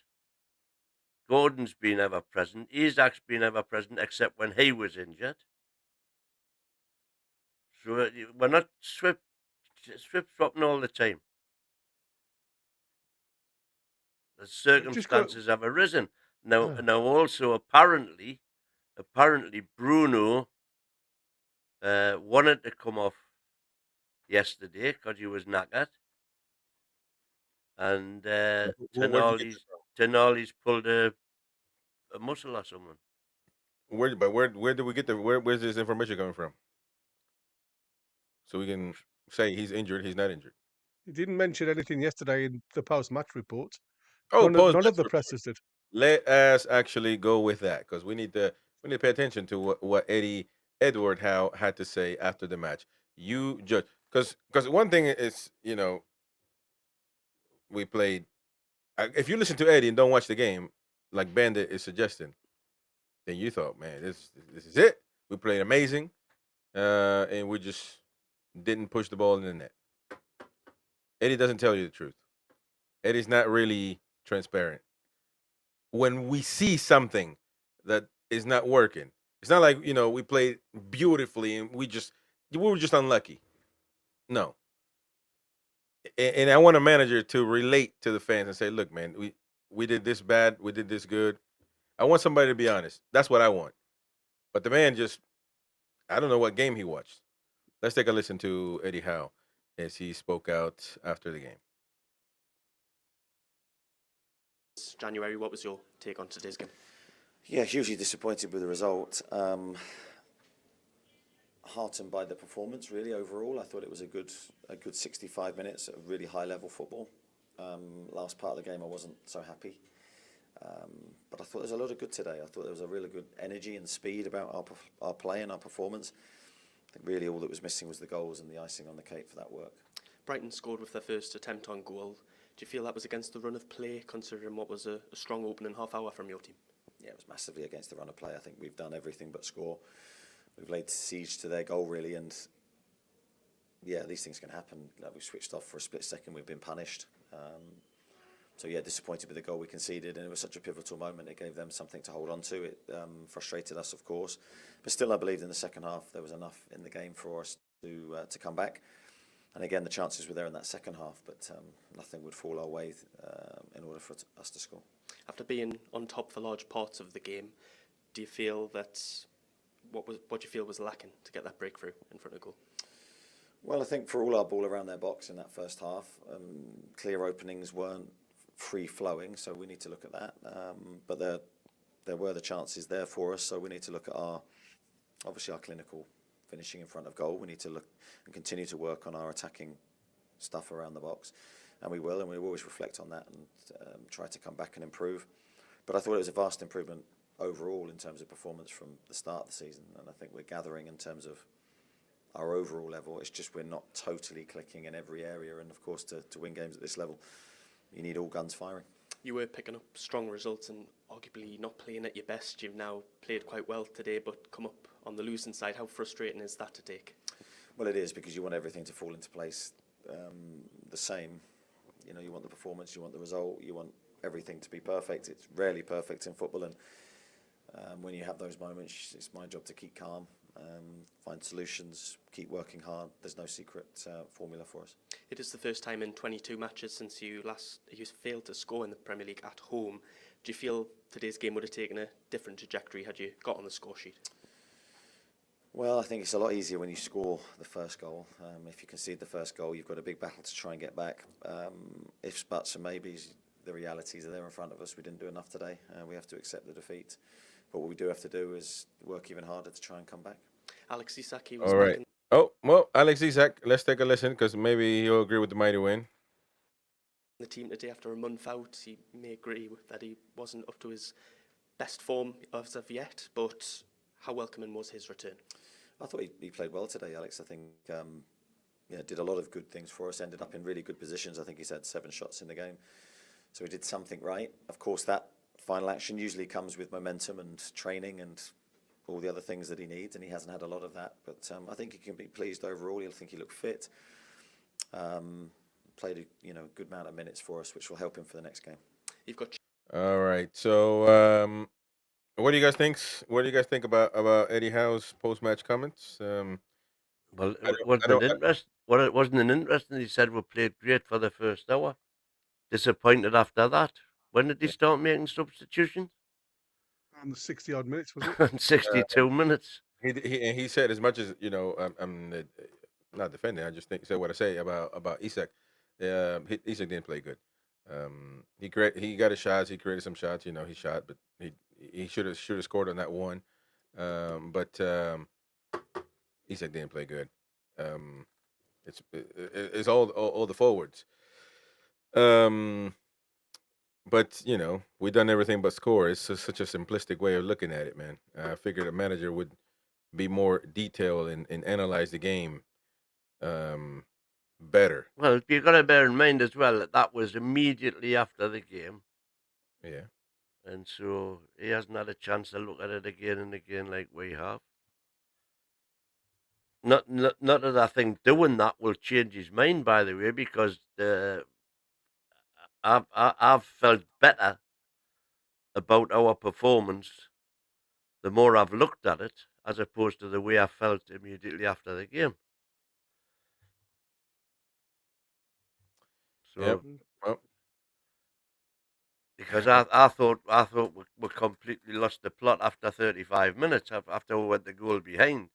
Gordon's been ever present. Isaac's been ever present, except when he was injured. So we're not Swift dropping all the time. The
Just got
circumstances have arisen. Now also apparently Bruno wanted to come off yesterday because he was knackered, and
Where'd you get this
Tonali's pulled a muscle or something.
from? Where did we get where's this information coming from? So we can say he's injured, he's not injured.
he didn't mention anything yesterday in the post-match report.
Oh,
None of the pressers did.
Let us actually go with that because we need to pay attention to what Edward Howe had to say after the match. You judge because one thing is we played. If you listen to Eddie and don't watch the game, like Bandit is suggesting, then you thought, man, this is it. We played amazing, and we just didn't push the ball in the net. Eddie doesn't tell you the truth. Eddie's not really transparent. When we see something that is not working, it's not like we played beautifully and we were just unlucky. No. And I want a manager to relate to the fans and say, look, man, we did this bad, we did this good. I want somebody to be honest. That's what I want. But the man I don't know what game he watched. Let's take a listen to Eddie Howe as he spoke out after the game.
January, what was your take on today's game?
Yeah, hugely disappointed with the result. Heartened by the performance, really, overall. I thought it was a good 65 minutes of really high-level football. Last part of the game, I wasn't so happy. But I thought there was a lot of good today. I thought there was a really good energy and speed about our play and our performance. I think really all that was missing was the goals and the icing on the cake for that work.
Brighton scored with their first attempt on goal. Do you feel that was against the run of play, considering what was a strong opening half hour from your team?
Yeah, it was massively against the run of play. I think we've done everything but score. We've laid siege to their goal, really, and yeah, these things can happen. Like, we switched off for a split second, we've been punished. So yeah, disappointed with the goal we conceded, and it was such a pivotal moment. It gave them something to hold on to. It frustrated us, of course, but still, I believed in the second half there was enough in the game for us to come back. And again, the chances were there in that second half, but nothing would fall our way in order for us to score.
After being on top for large parts of the game, do you feel that what do you feel was lacking to get that breakthrough in front of goal?
Well, I think for all our ball around their box in that first half, clear openings weren't free-flowing, so we need to look at that. But there were the chances there for us, so we need to look at obviously our clinical finishing in front of goal. We need to look and continue to work on our attacking stuff around the box, and we will always reflect on that and try to come back and improve. But I thought it was a vast improvement overall in terms of performance from the start of the season, and I think we're gathering in terms of our overall level. It's just we're not totally clicking in every area, and of course to win games at this level, you need all guns firing.
You were picking up strong results and arguably not playing at your best. You've now played quite well today, but come up on the losing side. How frustrating is that to take?
Well, it is, because you want everything to fall into place the same. You want the performance, you want the result, you want everything to be perfect. It's rarely perfect in football, and when you have those moments, it's my job to keep calm, find solutions, keep working hard. There's no secret formula for us.
It is the first time in 22 matches since you failed to score in the Premier League at home. Do you feel today's game would have taken a different trajectory had you got on the score sheet?
Well, I think it's a lot easier when you score the first goal. If you concede the first goal, you've got a big battle to try and get back. Ifs, buts and maybes, the realities are there in front of us. We didn't do enough today. We have to accept the defeat. But what we do have to do is work even harder to try and come back.
Alex Isak, he was
All right. Oh, well, Alex Isak, let's take a listen because maybe he'll agree with the mighty win.
The team today after a month out, he may agree that he wasn't up to his best form as of yet, but how welcoming was his return?
I thought he played well today, Alex. I think did a lot of good things for us. Ended up in really good positions. I think he's had 7 shots in the game, so he did something right. Of course, that final action usually comes with momentum and training and all the other things that he needs, and he hasn't had a lot of that. But I think he can be pleased overall. I think he looked fit. Played a good amount of minutes for us, which will help him for the next game.
You've got
All right. So, what do you guys think? What do you guys think about Eddie Howe's post-match comments?
Well,
I
it
don't, I
wasn't
don't,
an interest. Well, it wasn't an interesting. He said we played great for the first hour. Disappointed after that. When did he start making substitutions?
On the 60-odd minutes, was it?
62 minutes.
he said as much as I'm not defending. I just think said what I say about Isak. Isak didn't play good. He got his shots. He created some shots. He shot, but he should have scored on that one. But Isak didn't play good. It's all the forwards. But we done everything but score. It's such a simplistic way of looking at it, man. I figured a manager would be more detailed and analyze the game better.
Well, you've got to bear in mind as well that was immediately after the game.
Yeah.
And so he hasn't had a chance to look at it again and again like we have. Not that I think doing that will change his mind, by the way, because I've felt better about our performance the more I've looked at it, as opposed to the way I felt immediately after the game. So,
Yep. Well,
because I thought we completely lost the plot after 35 minutes after we went the goal behind.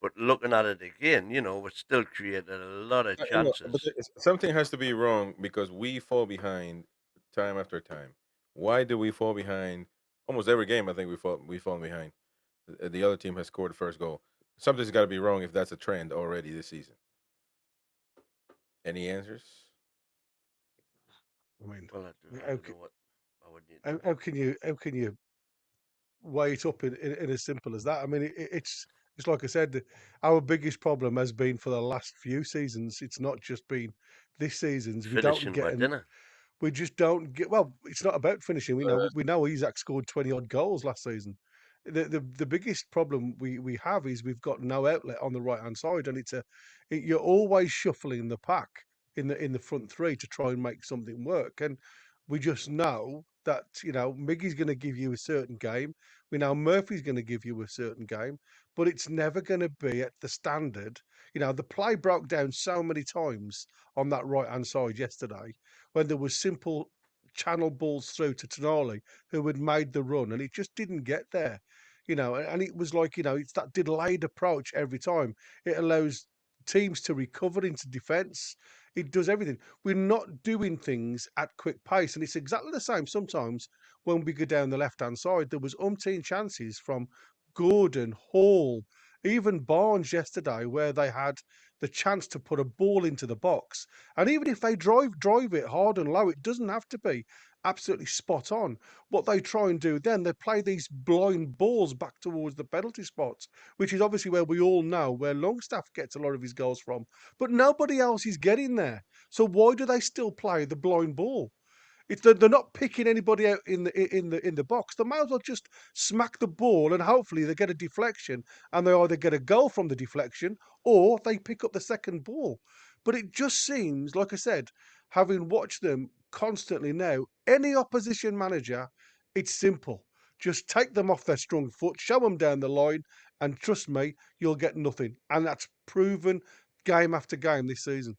But looking at it again, we still created a lot of
but
chances.
something has to be wrong because we fall behind time after time. Why do we fall behind? Almost every game, I think we fall behind. The other team has scored the first goal. Something's got to be wrong if that's a trend already this season. Any answers?
I mean,
Well, I
how,
don't
ca-
know what I would need.
how can you weigh it up in as simple as that? I mean, it's like I said, our biggest problem has been for the last few seasons. It's not just been this season's.
Finishing by dinner.
We just don't get. Well, it's not about finishing. We know Isaac scored 20-odd goals last season. The biggest problem we have is we've got no outlet on the right hand side, and you're always shuffling the pack in the front three to try and make something work. And we just know that Miggy's going to give you a certain game. We know Murphy's going to give you a certain game, but it's never going to be at the standard. The play broke down so many times on that right hand side yesterday when there was simple channel balls through to Tonali, who had made the run, and it just didn't get there. And it was like, it's that delayed approach every time. It allows teams to recover into defence. It does everything. We're not doing things at quick pace, and it's exactly the same sometimes when we go down the left-hand side. There was umpteen chances from Gordon, Hall, even Barnes yesterday, where they had the chance to put a ball into the box. And even if they drive it hard and low, it doesn't have to be absolutely spot on. What they try and do then, they play these blind balls back towards the penalty spots, which is obviously where we all know where Longstaff gets a lot of his goals from. But nobody else is getting there. So why do they still play the blind ball? They're not picking anybody out in the box. They might as well just smack the ball and hopefully they get a deflection and they either get a goal from the deflection or they pick up the second ball. But it just seems, like I said, having watched them constantly now, any opposition manager, it's simple. Just take them off their strong foot, show them down the line, and trust me, you'll get nothing. And that's proven game after game this season.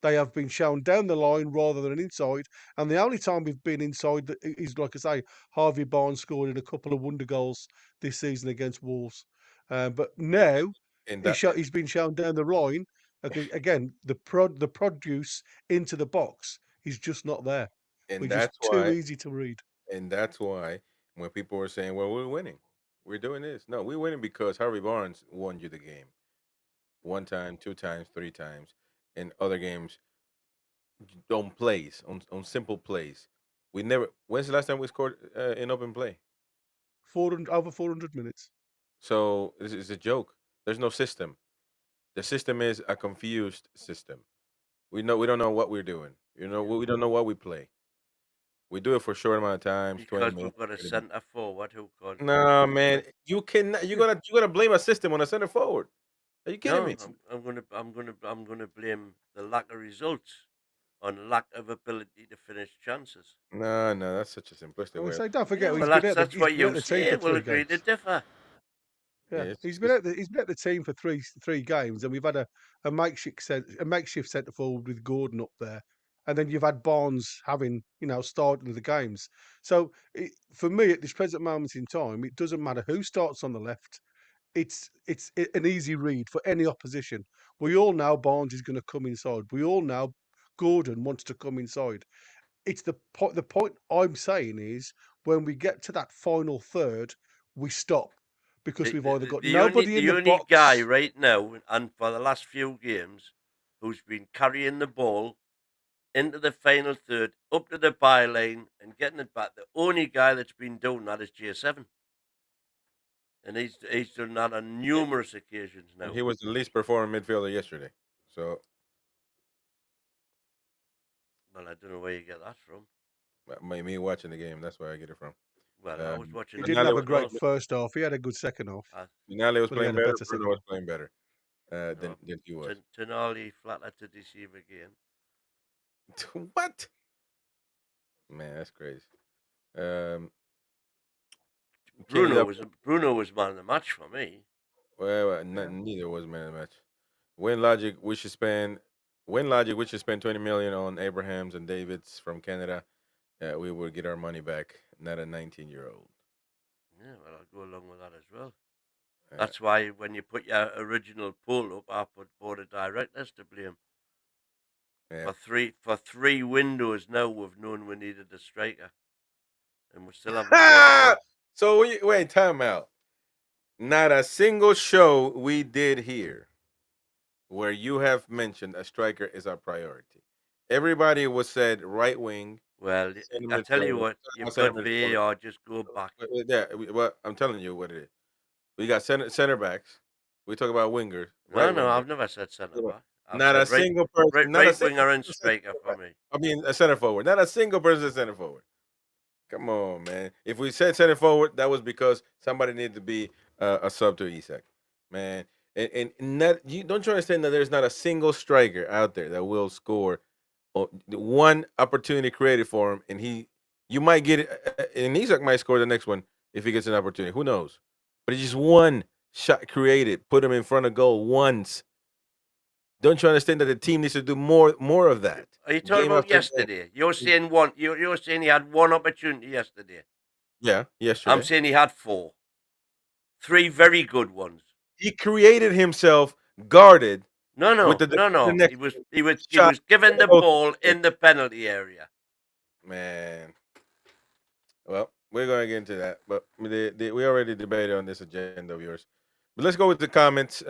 They have been shown down the line rather than inside. And the only time we've been inside is, like I say, Harvey Barnes scored in a couple of wonder goals this season against Wolves. But now
And that
he's been shown down the line. Again, the produce into the box is just not there. We're
and
just
that's
too
why
easy to read.
when people were saying, "Well, we're winning, we're doing this," no, we're winning because Harvey Barnes won you the game. one time, two times, three times. In other games, on plays, on simple plays. We never. When's the last time we scored in open play?
400 over 400 minutes.
So this is a joke. There's no system. The system is a confused system. We don't know what we're doing. We don't know what we play. We do it for a short amount of times, 20
Because
minutes.
we've got a
30 minutes.
centre forward who can't
No,
control
man,
play.
you gotta blame a system on a center forward. Are you kidding
No,
me?
I'm gonna blame the lack of results on lack of ability to finish chances.
No, no, that's such a simplistic
I would
way.
say, don't
Yeah,
forget,
well, that's
he's
what
been
you
at the team
say.
for
We'll
3
agree to
games.
differ.
Yeah,
Yeah,
it's,
he's been at the team for three games, and we've had a makeshift centre forward with Gordon up there, and then you've had Barnes having starting the games. So for me, at this present moment in time, it doesn't matter who starts on the left. It's an easy read for any opposition. We all know Barnes is going to come inside. We all know Gordon wants to come inside. It's the point I'm saying is when we get to that final third, we stop because we've either got nobody in
The
the
only guy
box.
right now, and for the last few games, who's been carrying the ball into the final third, up to the byline, and getting it back. The only guy that's been doing that is J7, and he's done that on numerous occasions
and
now.
he was the least performing midfielder yesterday. So
Well, I don't know where you get that from.
me watching the game, that's where I get it from.
Well, I was watching
He
the
didn't
Finale
have
game
a
was
as
great
well.
playing,
first half. He had a good second half,
Finale was
but he
playing
had a
better.
better
Bruno
second
was
half.
playing better
No,
than he was.
Tonali flatter to deceive again.
What? Man, that's crazy. Um, Kenny
Bruno
up.
was man of the match for me.
Well,
Yeah.
neither was man of the match. Win logic, we should spend. Win logic, we should spend 20 million on Abrahams and Davids from Canada. We would get our money back, not a 19-year-old.
Yeah, well, I'll go along with that as well.
Uh,
That's why when you put your original poll up, I put board of directors to blame.
yeah.
For three windows now, we've known we needed a striker, and we still haven't bought one.
So wait, time out. Not a single show we did here where you have mentioned a striker is our priority. Everybody was said right wing,
Well,
center
I tell you
midfielder,
what, you've
center
got
midfielder.
VAR. Just go back.
Yeah, well, I'm telling you what it is. We got center backs. We talk about wingers,
No,
right
no,
winger.
I've never said centre back. I've
Not a
said
single person. Not a
right
single
winger and
person said
striker
center
for
back.
me.
I mean, a center forward. Not a single person said center forward. Come on, man. If we said center forward, that was because somebody needed to be a sub to Isak, man. And not, you don't you understand that there's not a single striker out there that will score the one opportunity created for him, and you might get it, and Isak might score the next one if he gets an opportunity. Who knows? But it's just one shot created, put him in front of goal once. Don't you understand that the team needs to do more of that?
Are you talking
Game
about
after game.
yesterday? You're saying one. You're saying he had one opportunity yesterday.
Yeah,
I'm
yesterday.
saying he had four. Three very good ones.
He created himself guarded
No,
with
no,
the
no,
defender
no.
next to him.
He
Shot
was given the
goes
ball
in.
in the penalty area.
Man. Well, we're gonna get into that, but we already debated on this agenda of yours. But let's go with the comments.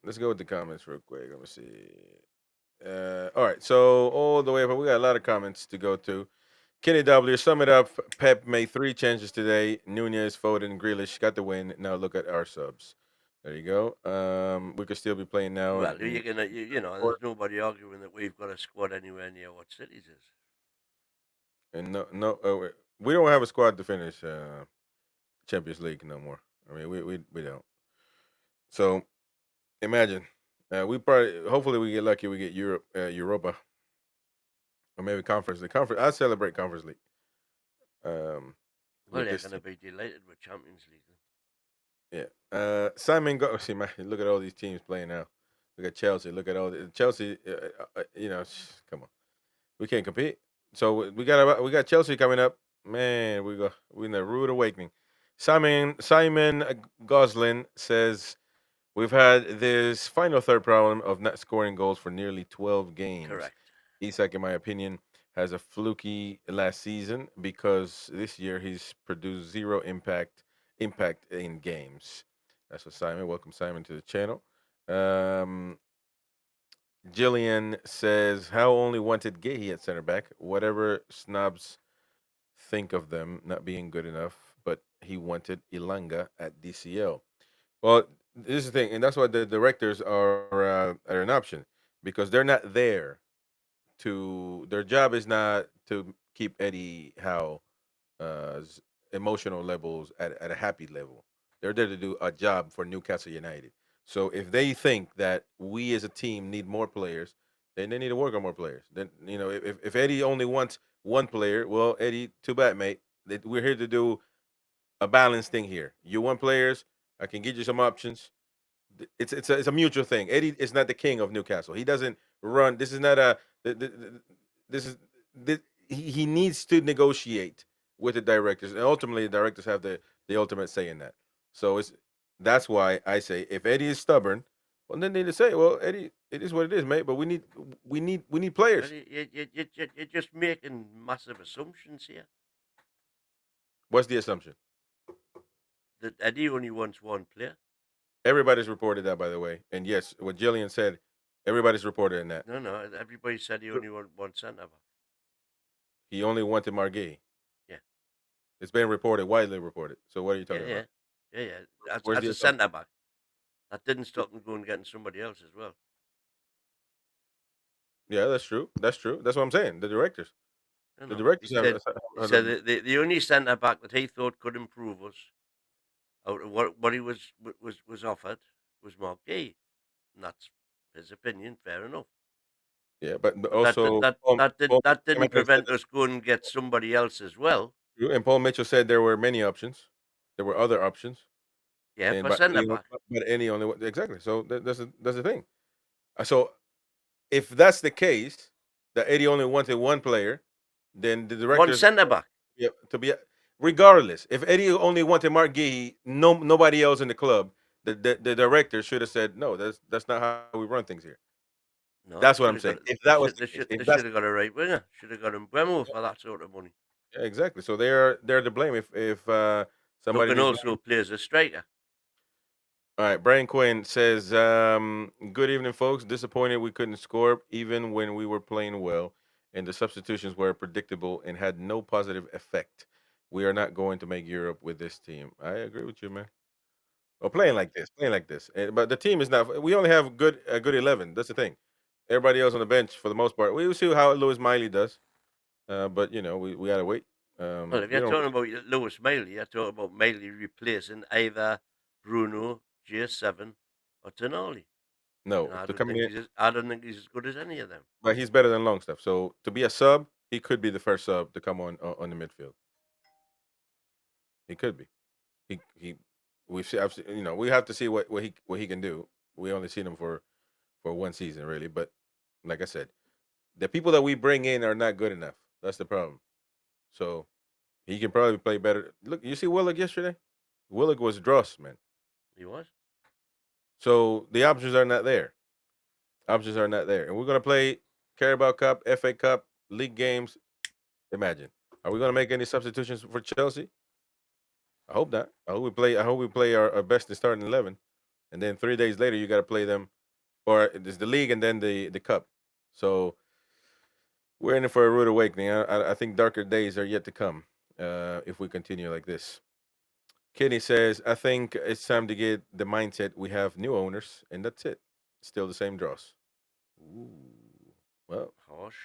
Let's go with the comments real quick. Let me see. All right, so all the way up, we got a lot of comments to go to. Kenny W, sum it up. Pep made 3 changes today. Nunez, Foden, Grealish got the win. Now look at our subs. There you go. We could still be playing now.
Well, you're gonna, there's nobody arguing that we've got a squad anywhere near what City's is.
And we don't have a squad to finish Champions League no more. I mean, we don't. So imagine, we probably, hopefully, we get lucky. We get Europa, or maybe Conference. The Conference. I celebrate Conference League.
Well,
With
they're
this
going to be delighted with Champions League.
Yeah. Simon, see, man, look at all these teams playing now. Look at Chelsea. Look at all the Chelsea. Come on, we can't compete. So we got Chelsea coming up. Man, we in a rude awakening. Simon Goslin says we've had this final third problem of not scoring goals for nearly 12 games.
Correct.
Isak, in my opinion, has a fluky last season because this year he's produced zero impact in games. That's what Simon. Welcome, Simon, to the channel. Um, Jillian says, "How only wanted Gahey at center back. Whatever snobs think of them not being good enough, but he wanted Ilanga at DCL." Well, this is the thing, and that's why the directors are an option because they're not there to. Their job is not to keep Eddie Howe emotional levels at a happy level. They're there to do a job for Newcastle United. So if they think that we as a team need more players, then they need to work on more players. Then if Eddie only wants one player, well, Eddie, too bad, mate. We're here to do a balanced thing here. You want players? I can get you some options. It's a mutual thing. Eddie is not the king of Newcastle. He doesn't run. This is not a. This is he needs to negotiate with the directors, and ultimately the directors have the ultimate say in that. So that's why I say if Eddie is stubborn, well then they need to say, well, Eddie, it is what it is, mate. But we need players.
You're just making massive assumptions here.
What's the assumption?
That Eddie only wants one player.
Everybody's reported that, by the way, and yes, what Jillian said, everybody's reported in that.
No, everybody said he only wanted one centre back.
He only wanted Margay.
Yeah.
It's been reported, widely reported. So what are you talking about?
Yeah.
Where's
As
the
a
assumption?
centre back. That didn't stop him going getting somebody else as well.
Yeah, that's true. That's true. That's what I'm saying. The directors.
No,
The
he
directors
said, he said that the only centre back that he thought could improve us out of what he was offered was Marquis. And that's his opinion, fair enough.
yeah, but
But
also
that didn't
Mitchell said
prevent us going and get somebody else as well.
and Paul Mitchell said there were many options. There were other options,
Yeah,
and
for centre
Eddie,
back.
but Eddie only exactly. So that's the thing. So if that's the case, that Eddie only wanted one player, then the
One
directors,
centre back.
yeah, to be regardless. If Eddie only wanted Mark Gee, nobody else in the club, the director should have said no. That's not how we run things here.
No,
That's what I'm saying. If that was the case, if
they
that's
should have got a right winger. Should have got him Bremo for that sort of money.
yeah, exactly. So they're to blame if
Who
somebody
can
needs.
also play as a striker.
All right, Brian Quinn says, "Good evening, folks. Disappointed we couldn't score even when we were playing well, and the substitutions were predictable and had no positive effect. We are not going to make Europe with this team." I agree with you, man. Well, playing like this, but the team is not. We only have a good 11. That's the thing. Everybody else on the bench, for the most part, we will see how Lewis Miley does. But we gotta wait.
Well, if
We
you're
don't.
talking about Lewis Miley, you're talking about Miley replacing either Bruno, J7, or Tonali.
No,
And I
to
don't
coming
think
in,
he's as good as any of them.
but he's better than Longstaff. So to be a sub, he could be the first sub to come on the midfield. He could be. He we've seen, we have to see what he can do. We only seen him for one season really, but like I said, the people that we bring in are not good enough. That's the problem. So he can probably play better. Look, you see Willock yesterday. Willock was dross, man.
He was.
So the options are not there. Options are not there, and we're gonna play Carabao Cup, FA Cup, league games. Imagine, are we gonna make any substitutions for Chelsea? I hope not. I hope we play our best in starting 11, and then 3 days later you got to play them, or it's the league and then the cup. So we're in it for a rude awakening. I think darker days are yet to come if we continue like this. Kenny says, I think it's time to get the mindset we have new owners, and that's it. Still the same draws. Ooh. Well,
Harsh.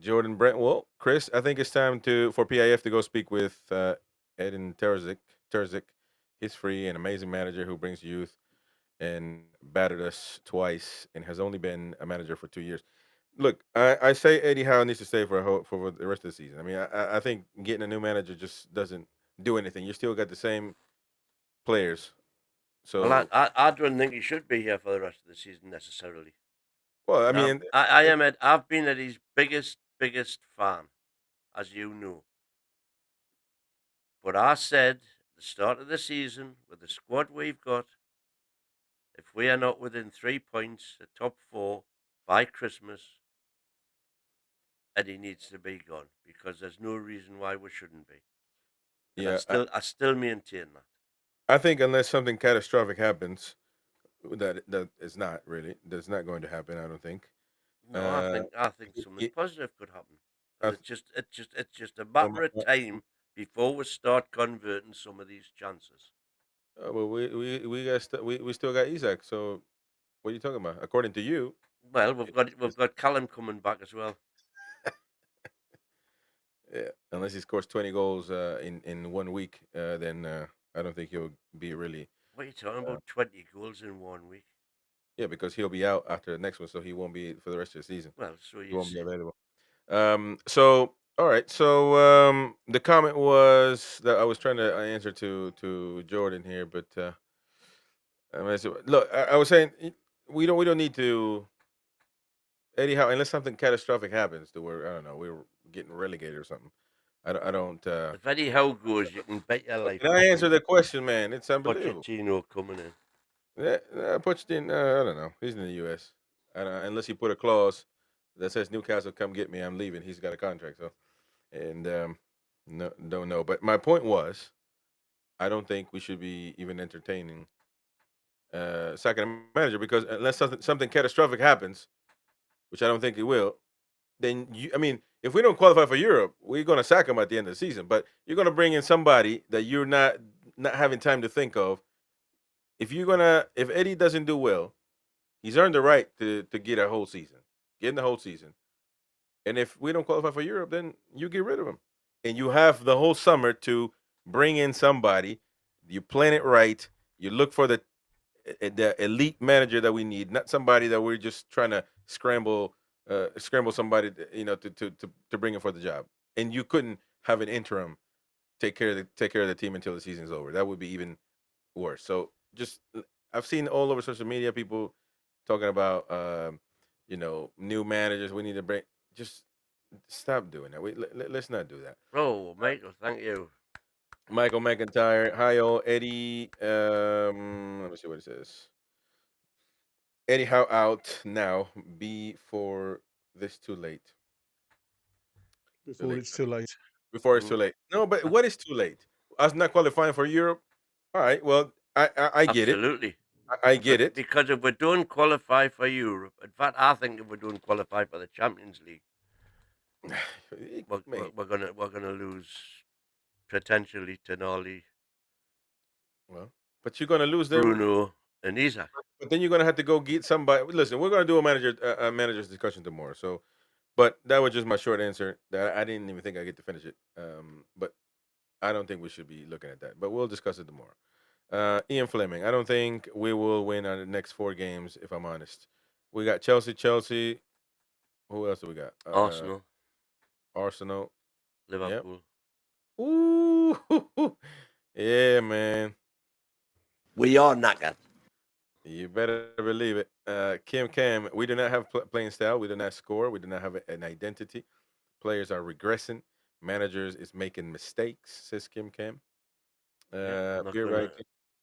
Jordan Brent. Well, Chris, I think it's time for PIF to go speak with Edin Terzic. Terzic, he's free, an amazing manager who brings youth and battered us twice and has only been a manager for 2 years. Look, I say Eddie Howe needs to stay for the rest of the season. I mean, I think getting a new manager just doesn't do anything. You still got the same players.
Well,
So,
I don't think he should be here for the rest of the season necessarily.
well, I mean,
I've been Eddie's biggest fan, as you know. But I said at the start of the season, with the squad we've got, if we are not within 3 points, the top 4 by Christmas, Eddie needs to be gone because there's no reason why we shouldn't be. And
yeah,
I still maintain that.
I think unless something catastrophic happens, that is not really that's not going to happen. I don't think.
No,
Uh,
I think something
it,
positive could happen,
I,
and it's just a
well,
matter of time before we start converting some of these chances.
well, we still got Isaac. So what are you talking about? According to you,
Well,
it's-
we've got Callum coming back as well.
yeah, unless he scores 20 goals in 1 week, then I don't think he'll be really.
What are you talking
Uh,
about? 20 goals in 1 week?
yeah, because he'll be out after the next one, so he won't be for the rest of the season.
Well, so
He
you
won't be
say.
available. So all right. So the comment was that I was trying to answer to Jordan here, but look, I was saying we don't need to Eddie Howe unless something catastrophic happens to where I don't know we're getting relegated or something. I don't.
If Eddie Howe goes, you can bet your life
Can I answer the question, man? It's unbelievable.
Pochettino coming in.
Yeah, Pochettino, I don't know. He's in the U.S. Unless he put a clause that says Newcastle, come get me, I'm leaving. He's got a contract, so and no, don't know. But my point was, I don't think we should be even entertaining sacking a manager because unless something catastrophic happens, which I don't think it will, then I mean, if we don't qualify for Europe, we're going to sack him at the end of the season. But you're going to bring in somebody that you're not having time to think of. If Eddie doesn't do well, he's earned the right to get a whole season, get in the whole season. And if we don't qualify for Europe, then you get rid of him. And you have the whole summer to bring in somebody. You plan it right. You look for the elite manager that we need, not somebody that we're just trying to scramble somebody, to bring in for the job. And you couldn't have an interim take care of the team until the season's over. That would be even worse. So just I've seen all over social media people talking about new managers. We need to bring just stop doing that. Let's not do that.
Oh, Michael, thank you.
Michael McIntyre, hi all, Eddie. Let me see what it says. Eddie, how out now? Before this too late. Too
before
late.
it's too late.
Before it's too
Mm,
late. No, but what is too late? Us not qualifying for Europe. All right. Well, I get it.
absolutely.
I get it.
Because if we don't qualify for Europe, in fact, I think if we don't qualify for the Champions League,
Mate,
we're gonna lose potentially Tonali,
well, but you're gonna lose them.
Bruno, and Isaac.
But then you're gonna have to go get somebody. Listen, we're gonna do a manager's discussion tomorrow. So, but that was just my short answer. That I didn't even think I get to finish it. But I don't think we should be looking at that. But we'll discuss it tomorrow. Ian Fleming. I don't think we will win our next 4 games. If I'm honest, we got Chelsea. Chelsea. Who else do we got?
Arsenal,
Arsenal. Yep.
Liverpool.
Ooh. Yeah, man.
We are knackered.
You better believe it. Kim Cam, we do not have playing style. We do not score. We do not have an identity. Players are regressing. Managers is making mistakes, says Kim Cam.
Yeah,
Beer right.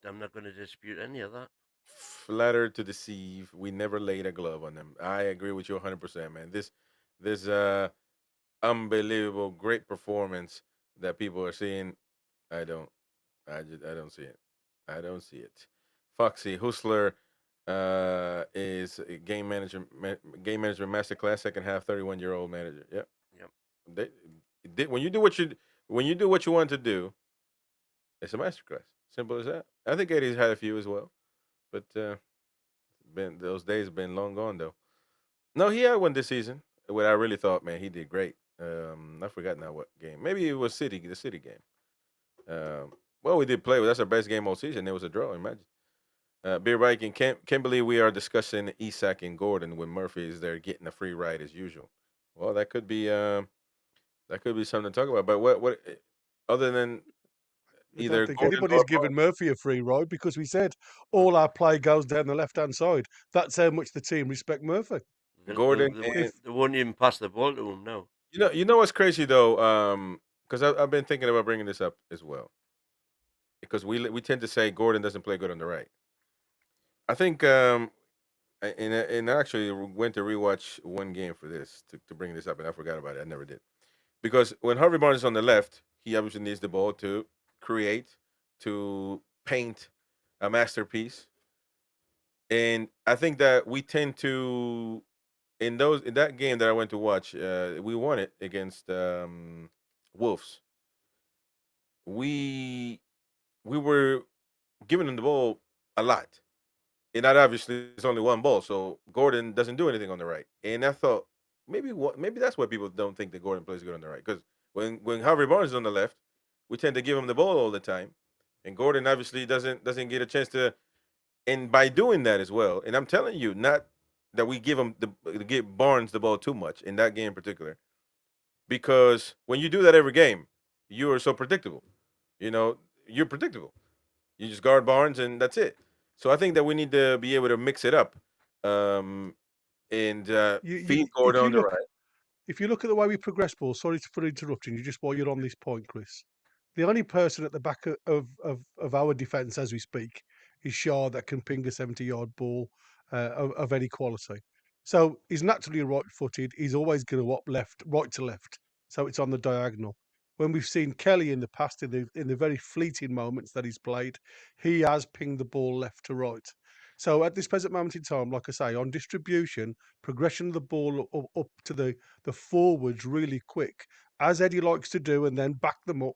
I'm not gonna dispute any of that.
Flattered to deceive. We never laid a glove on them. I agree with you 100%, man. This unbelievable great performance that people are seeing. I don't. I don't see it. I don't see it. Foxy Hustler is a game management masterclass second half 31-year-old manager. Yep.
Yep.
When you do what you want to do, it's a masterclass. Simple as that. I think Eddie's had a few as well, but been those days have been long gone though. No, he had one this season. What I really thought, man, he did great. I forgot now what game. Maybe it was the City game. Well, we did play. That's our best game all season. It was a draw. Imagine. Beer Viking can't believe we are discussing Isak and Gordon when Murphy is there getting a free ride as usual. Well, that could be something to talk about. But what other than
I don't
either
think
Gordon
anybody's given Murphy a free ride because we said all our play goes down the left-hand side. That's how much the team respect Murphy.
Gordon
If
and
They won't even pass the ball to him now.
you know what's crazy though, because I've been thinking about bringing this up as well because we tend to say Gordon doesn't play good on the right. I think and I actually went to rewatch one game for this to bring this up and I forgot about it. I never did. Because when Harvey Barnes is on the left, he obviously needs the ball to create, to paint a masterpiece. And I think that we tend to in that game that I went to watch, we won it against Wolves. We we were giving them the ball a lot, and that obviously it's only one ball, so Gordon doesn't do anything on the right. And I thought maybe that's why people don't think that Gordon plays good on the right, because when Harvey Barnes is on the left, we tend to give him the ball all the time, and Gordon obviously doesn't get a chance to. And by doing that as well, and I'm telling you, not that we give him give Barnes the ball too much in that game in particular, because when you do that every game, you are so predictable. You know, you're predictable. You just guard Barnes and that's it. So I think that we need to be able to mix it up, um, and feed
If
Gordon
you
on the
look
right.
if you look at the way we progress ball, sorry for interrupting you, just while you're on this point, Chris. The only person at the back of our defence as we speak is Shaw that can ping a 70-yard ball of any quality. So he's naturally right-footed. He's always going to up left, right to left. So it's on the diagonal. When we've seen Kelly in the past, in the very fleeting moments that he's played, he has pinged the ball left to right. So at this present moment in time, like I say, on distribution, progression of the ball up to the forwards really quick, as Eddie likes to do, and then back them up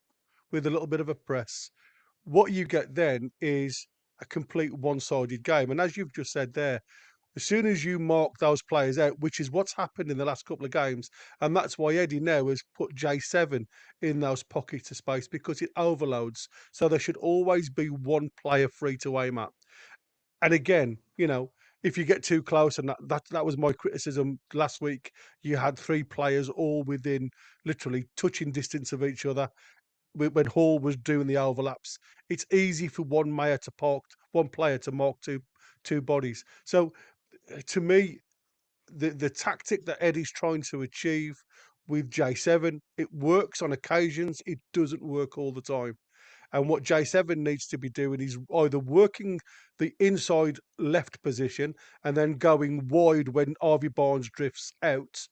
with a little bit of a press. What you get then is a complete one-sided game. And as you've just said there, as soon as you mark those players out, which is what's happened in the last couple of games, and that's why Eddie now has put J7 in those pockets of space, because it overloads. So there should always be one player free to aim at. And again, if you get too close, and that was my criticism last week, you had three players all within literally touching distance of each other when Hall was doing the overlaps. It's easy for one player to mark two bodies. So to me, the tactic that Eddie's trying to achieve with J7, it works on occasions, it doesn't work all the time. And what J7 needs to be doing is either working the inside left position and then going wide when Harvey Barnes drifts out,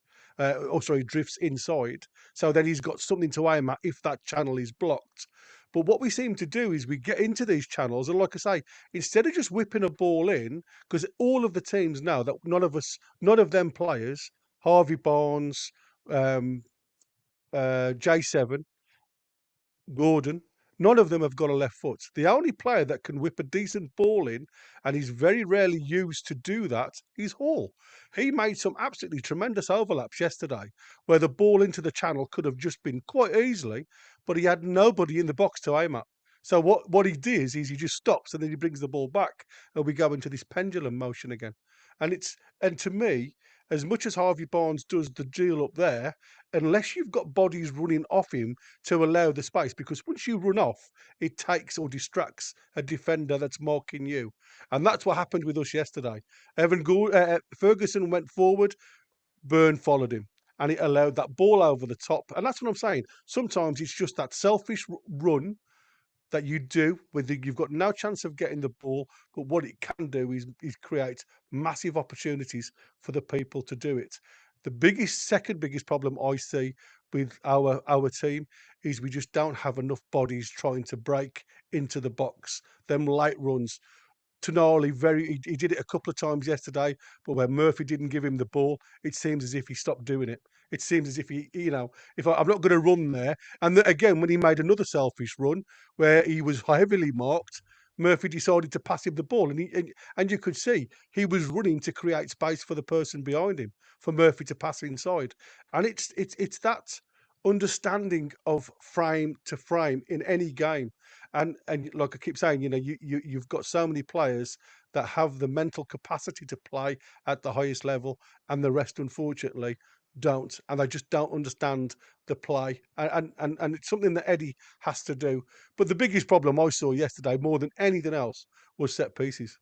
drifts inside. So then he's got something to aim at if that channel is blocked. But what we seem to do is we get into these channels, and like I say, instead of just whipping a ball in, because all of the teams know that none of them players, Harvey Barnes, J7, Gordon, none of them have got a left foot. The only player that can whip a decent ball in, and he's very rarely used to do that, is Hall. He made some absolutely tremendous overlaps yesterday where the ball into the channel could have just been quite easily, but he had nobody in the box to aim at. So what he does is he just stops and then he brings the ball back, and we go into this pendulum motion again. And to me, as much as Harvey Barnes does the deal up there, unless you've got bodies running off him to allow the space, because once you run off, it takes or distracts a defender that's marking you. And that's what happened with us yesterday. Ferguson went forward, Byrne followed him, and it allowed that ball over the top. And that's what I'm saying. Sometimes it's just that selfish run that you do you've got no chance of getting the ball, but what it can do is create massive opportunities for the people to do it. The second biggest problem I see with our team is we just don't have enough bodies trying to break into the box. Them late runs. Tonali he did it a couple of times yesterday, but when Murphy didn't give him the ball, it seems as if he stopped doing it. It seems as if I'm not going to run there. And again, when he made another selfish run where he was heavily marked, Murphy decided to pass him the ball, and you could see he was running to create space for the person behind him, for Murphy to pass inside. And it's that understanding of frame to frame in any game. And like I keep saying, you've got so many players that have the mental capacity to play at the highest level, and the rest, unfortunately, don't, and they just don't understand the play. And it's something that Eddie has to do. But the biggest problem I saw yesterday, more than anything else, was set pieces.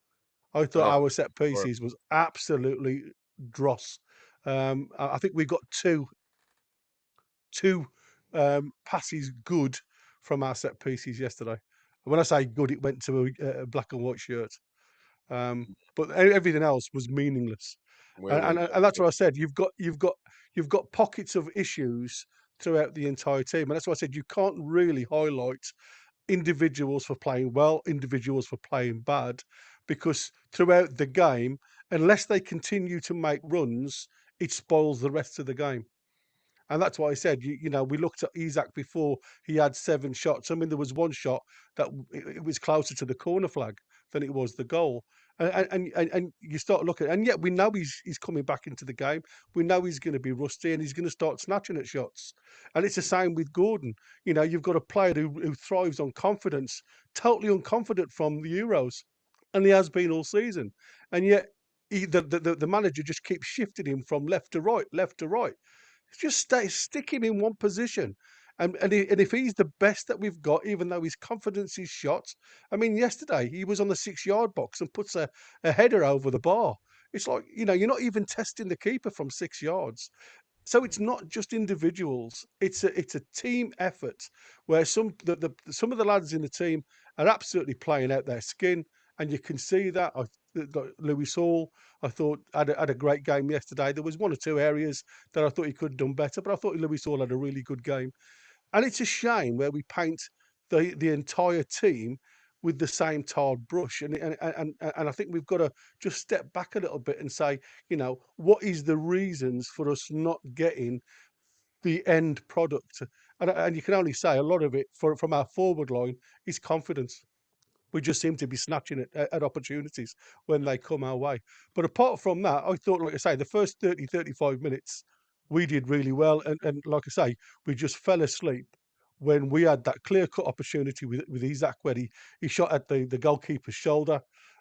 I thought
Oh,
our set
or
pieces was absolutely dross. I think we got two passes good from our set pieces yesterday. When I say good, it went to a black and white shirt. But everything else was meaningless.
where
And,
went
and, and that's what I said. You've got pockets of issues throughout the entire team, and that's why I said you can't really highlight individuals for playing well, individuals for playing bad, because throughout the game, unless they continue to make runs, it spoils the rest of the game. And that's why I said, we looked at Isaac before. He had 7 shots. I mean, there was one shot that it was closer to the corner flag than it was the goal. And you start looking, and yet we know he's coming back into the game. We know he's going to be rusty, and he's going to start snatching at shots. And it's the same with Gordon. You've got a player who thrives on confidence, totally unconfident from the Euros, and he has been all season. And yet the manager just keeps shifting him from left to right, left to right. Just stick him in one position. And if he's the best that we've got, even though his confidence is shot. I mean, yesterday he was on the 6-yard box and puts a header over the bar. It's like, you're not even testing the keeper from 6 yards. So it's not just individuals; it's a team effort where some some of the lads in the team are absolutely playing out their skin, and you can see that. Lewis Hall, I thought had a great game yesterday. There was 1 or 2 areas that I thought he could have done better, but I thought Lewis Hall had a really good game. And it's a shame where we paint the entire team with the same tarred brush, and I think we've got to just step back a little bit and say, what is the reasons for us not getting the end product? And you can only say a lot of it from our forward line is confidence. We just seem to be snatching it at opportunities when they come our way. But apart from that, I thought, like I say, the first 30, 35 minutes, we did really well. And like I say, we just fell asleep when we had that clear-cut opportunity with Isaac, where he shot at the goalkeeper's shoulder.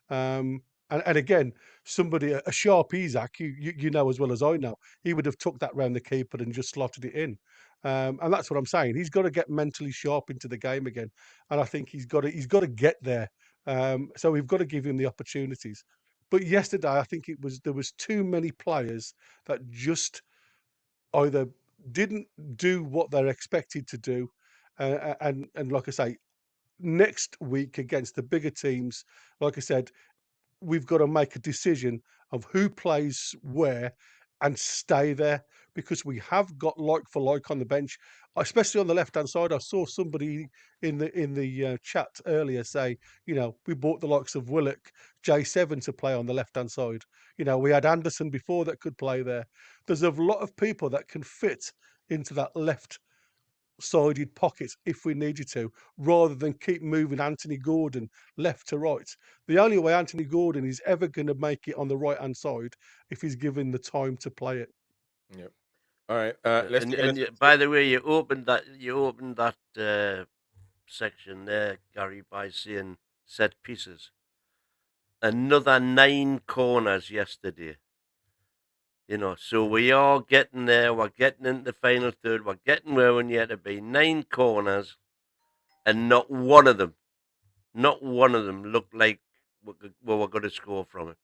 And again, somebody, a sharp Isaac, you know as well as I know, he would have took that round the keeper and just slotted it in. And that's what I'm saying. He's got to get mentally sharp into the game again, and I think he's got to get there. So we've got to give him the opportunities. But yesterday, I think there was too many players that just either didn't do what they're expected to do, and like I say, next week against the bigger teams, like I said, we've got to make a decision of who plays where and stay there, because we have got like for like on the bench, especially on the left hand side. I saw somebody in the chat earlier say, we bought the likes of Willock, J7 to play on the left hand side. We had Anderson before that could play there. There's a lot of people that can fit into that left sided pockets if we need you to, rather than keep moving Anthony Gordon left to right. The only way Anthony Gordon is ever going to make it on the right hand side if he's given the time to play it.
Yep. All right. Let's take a
by the way, you opened that section there, Gary, by saying set pieces. Another 9 corners yesterday. So we are getting there. We're getting into the final third. We're getting where we need to be. 9 corners, and not one of them looked like we were going to score from it.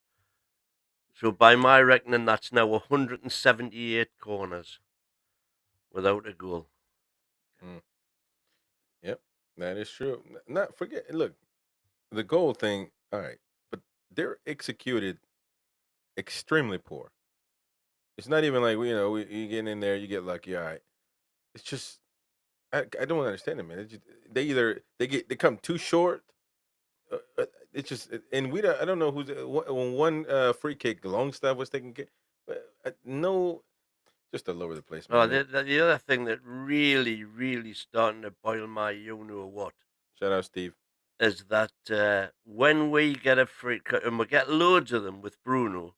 So by my reckoning, that's now 178 corners without a goal.
Yep, that is true. Not forget. Look, the goal thing. All right, but they're executed extremely poor. It's not even like you get in there, you get lucky. All right, it's just I don't understand it, man. They come too short. It's just and I don't know who's on one free kick. Longstaff was taking care, but no, just all over the place,
Oh,
man.
the other thing that really, really starting to boil my what
Shout out Steve.
is that when we get a free kick, and we get loads of them with Bruno,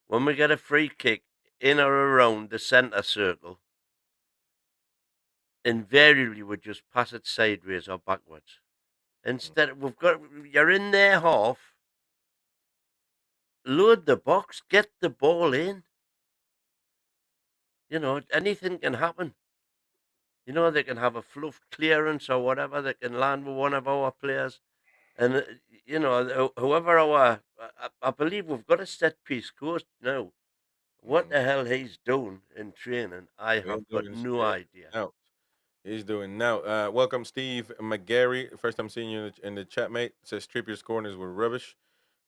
when we get a free kick in or around the centre circle, invariably we just pass it sideways or backwards. Instead, you're in their half, load the box, get the ball in. Anything can happen. They can have a fluff clearance or whatever. They can land with one of our players. And, whoever I believe we've got a set piece coach now. What the hell he's doing in training, I have got no idea.
Now, he's doing now. Welcome, Steve McGarry. First time seeing you in the chat, mate. Says Trippier's corners were rubbish.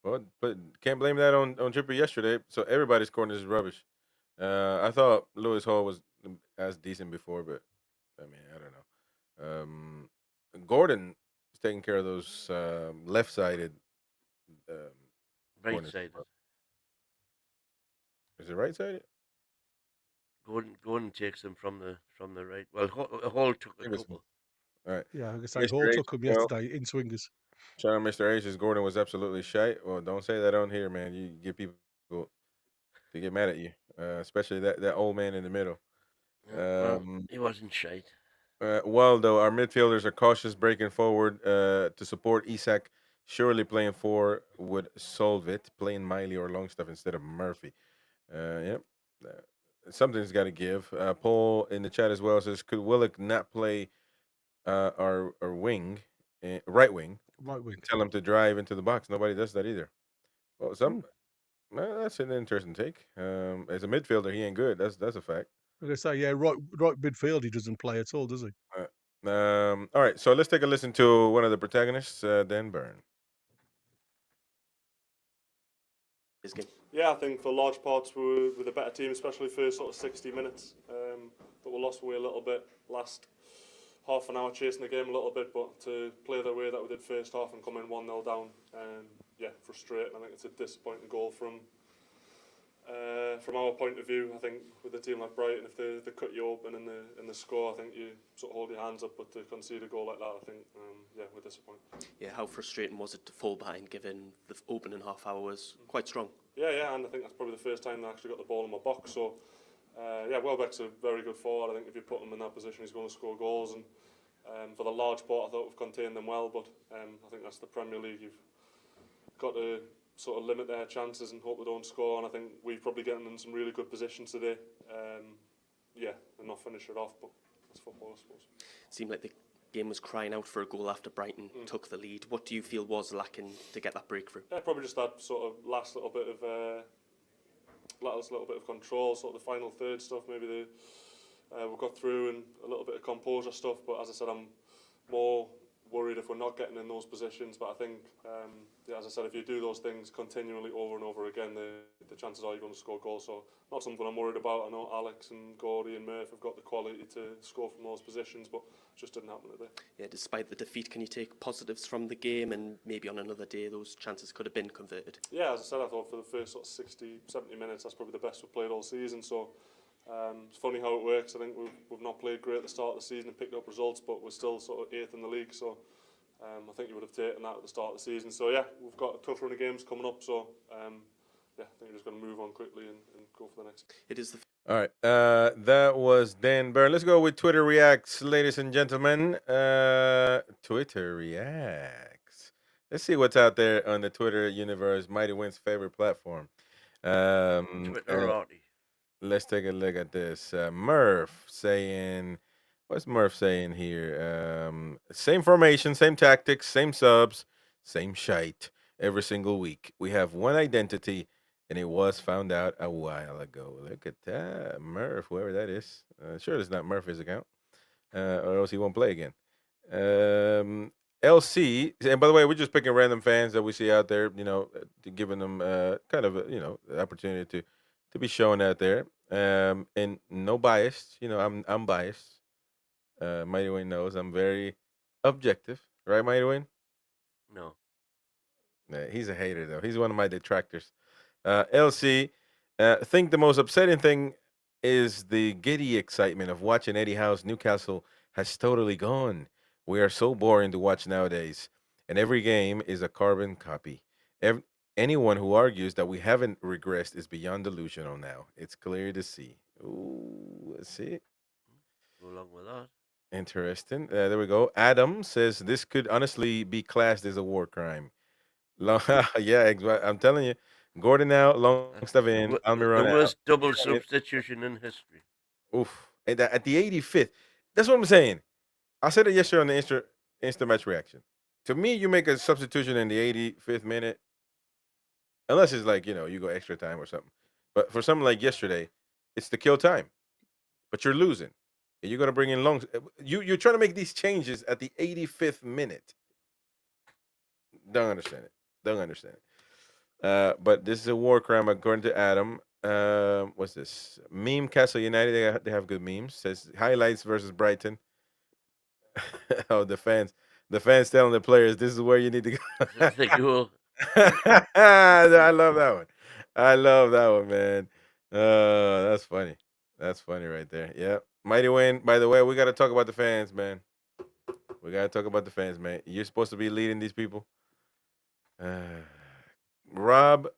Well, but can't blame that on Trippier yesterday. So everybody's corners is rubbish. I thought Lewis Hall was as decent before, but I mean, I don't know. Gordon is taking care of those left-sided um, corners.
Right-sided.
Is it right-sided?
Gordon takes them from the right. Well, Hall took a
Give us
couple.
all right.
Yeah, I'm gonna say Hall
Mr. H,
took him
you know,
yesterday in swingers.
shout out Mr. H. Gordon was absolutely shite. Well, don't say that on here, man. You get people to get mad at you, especially that old man in the middle.
Yeah, well,
Um,
he wasn't shite.
Waldo, our midfielders are cautious breaking forward to support Isak. Surely playing four would solve it. Playing Miley or Longstaff instead of Murphy. Yep. Something's got to give. Paul in the chat as well says, could Willock not play our wing, right wing?
Right wing.
Tell him to drive into the box. Nobody does that either. Well,
Ooh.
well, that's an interesting take. As a midfielder, he ain't good. That's a fact.
I'm gonna say, yeah, right midfield. He doesn't play at all, does he?
All right, so let's take a listen to one of the protagonists, Dan Byrne.
This game.
Yeah, I think for large parts we were with a better team, especially for sort of 60 minutes. But we lost away a little bit last half an hour chasing the game a little bit, but to play the way that we did first half and come in 1-0 down, yeah, frustrating. I think it's a disappointing goal from our point of view. I think with a team like Brighton, if they cut you open in the score, I think you sort of hold your hands up. But to concede a goal like that, I think yeah, we're disappointed.
Yeah, how frustrating was it to fall behind, given the opening half hour was quite strong?
Yeah, and I think that's probably the first time they actually got the ball in my box. So yeah, Welbeck's a very good forward. I think if you put him in that position, he's going to score goals. And for the large part, I thought we've contained them well. But I think that's the Premier League. You've got to sort of limit their chances and hope they don't score. And I think we've probably getting in some really good positions today. Yeah, and not finish it off, but that's football, I suppose.
It seemed like the game was crying out for a goal after Brighton took the lead. What do you feel was lacking to get that breakthrough?
Yeah, probably just that sort of last little bit of control, sort of the final third stuff. Maybe we got through and a little bit of composure stuff. But as I said, I'm more worried if we're not getting in those positions. But I think, yeah, as I said, if you do those things continually over and over again, the chances are you're going to score goals. So not something I'm worried about. I know Alex and Gordy and Murph have got the quality to score from those positions, but it just didn't happen today.
Yeah, despite the defeat, can you take positives from the game, and maybe on another day those chances could have been converted?
Yeah, as I said, I thought for the first sort of 60, 70 minutes, that's probably the best we've played all season. So it's funny how it works. I think we've not played great at the start of the season and picked up results, but we're still sort of 8th in the league. So I think you would have taken that at the start of the season. So yeah, we've got a tough run of games coming up. So yeah, I think we're just going to move on quickly and go for the next.
It is the
All right, that was Dan Byrne. Let's go with Twitter Reacts, ladies and gentlemen. Twitter Reacts. Let's see what's out there on the Twitter universe, Mighty Win's favorite platform.
Twitterati.
Let's take a look at this. Murph saying, what's Murph saying here? Same formation, same tactics, same subs, same shite every single week. We have one identity, and it was found out a while ago. Look at that. Murph, whoever that is. Sure, it's not Murphy's account, or else he won't play again. LC, and by the way, we're just picking random fans that we see out there, giving them kind of, the opportunity to be shown out there. And no bias. I'm biased. Mighty Wayne knows I'm very objective, right, Mighty Wayne?
No.
Yeah, he's a hater though. He's one of my detractors. LC, think the most upsetting thing is the giddy excitement of watching Eddie Howe's Newcastle has totally gone. We are so boring to watch nowadays, and every game is a carbon copy. Anyone who argues that we haven't regressed is beyond delusional now. It's clear to see. Ooh, let's see.
Go along with that.
Interesting. There we go. Adam says this could honestly be classed as a war crime. Yeah, I'm telling you. Gordon out, Longstaff in, Almiron
The
out.
worst double substitution in history.
Oof. At the 85th. That's what I'm saying. I said it yesterday on the instant match reaction. To me, you make a substitution in the 85th minute, unless it's like, you go extra time or something. But for something like yesterday, it's to kill time. But you're losing. And you're going to bring in You're trying to make these changes at the 85th minute. Don't understand it. But this is a war crime according to Adam. What's this? Meme Castle United. They have good memes. Says highlights versus Brighton. Oh, the fans telling the players this is where you need to go.
The goal.
I love that one. I love that one, man. That's funny. That's funny right there. Yeah. Mighty win. By the way, we got to talk about the fans, man. We got to talk about the fans, man. You're supposed to be leading these people. Rob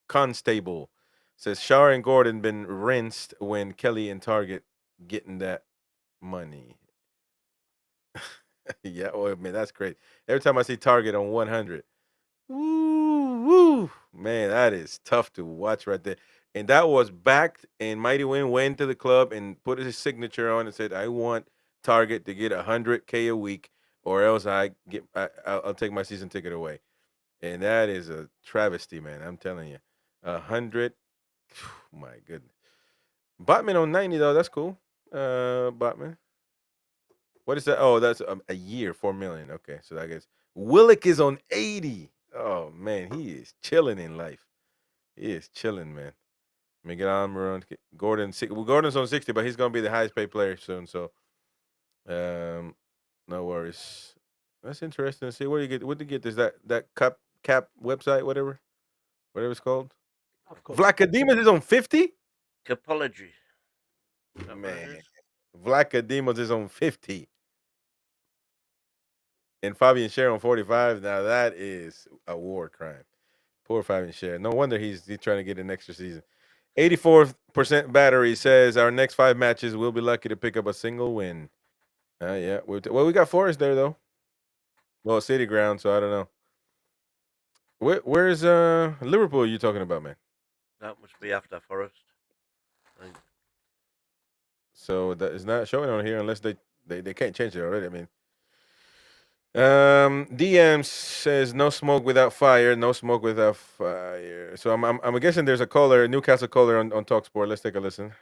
Constable says Shar and Gordon been rinsed when Kelly and Target getting that money. Yeah, well, man, that's great. Every time I see Target on 100, woo, woo, man, that is tough to watch right there. And that was backed, and Mighty Win went to the club and put his signature on and said, "I want Target to get 100K a week, or else I'll take my season ticket away." And that is a travesty, man. I'm telling you, 100. My goodness. Botman on 90 though. That's cool. Botman. What is that? Oh, that's a year, 4 million. Okay, so I guess Willick is on 80. Oh man, he is chilling in life. He is chilling, man. Miguel Almiron, Gordon's on 60, but he's gonna be the highest paid player soon. So, no worries. That's interesting to see. Where do you get? What do you get? Is that cap website, whatever it's called? Vlacadimos is on 50.
Capology. Is that what it
Man,
is?
Vlacadimos is on 50. And Fabian Scher on 45. Now that is a war crime. Poor Fabian Scher. No wonder he's trying to get an extra season. 84% battery says our next 5 matches we'll be lucky to pick up a single win. Yeah. Well, we got Forest there though. Well, City ground, so I don't know. Where's Liverpool you talking about, man?
That must be after Forest.
So that is not showing on here unless they can't change it already. I mean, DM says no smoke without fire, no smoke without fire. So I'm guessing there's a caller, Newcastle caller on Talksport. Let's take a listen.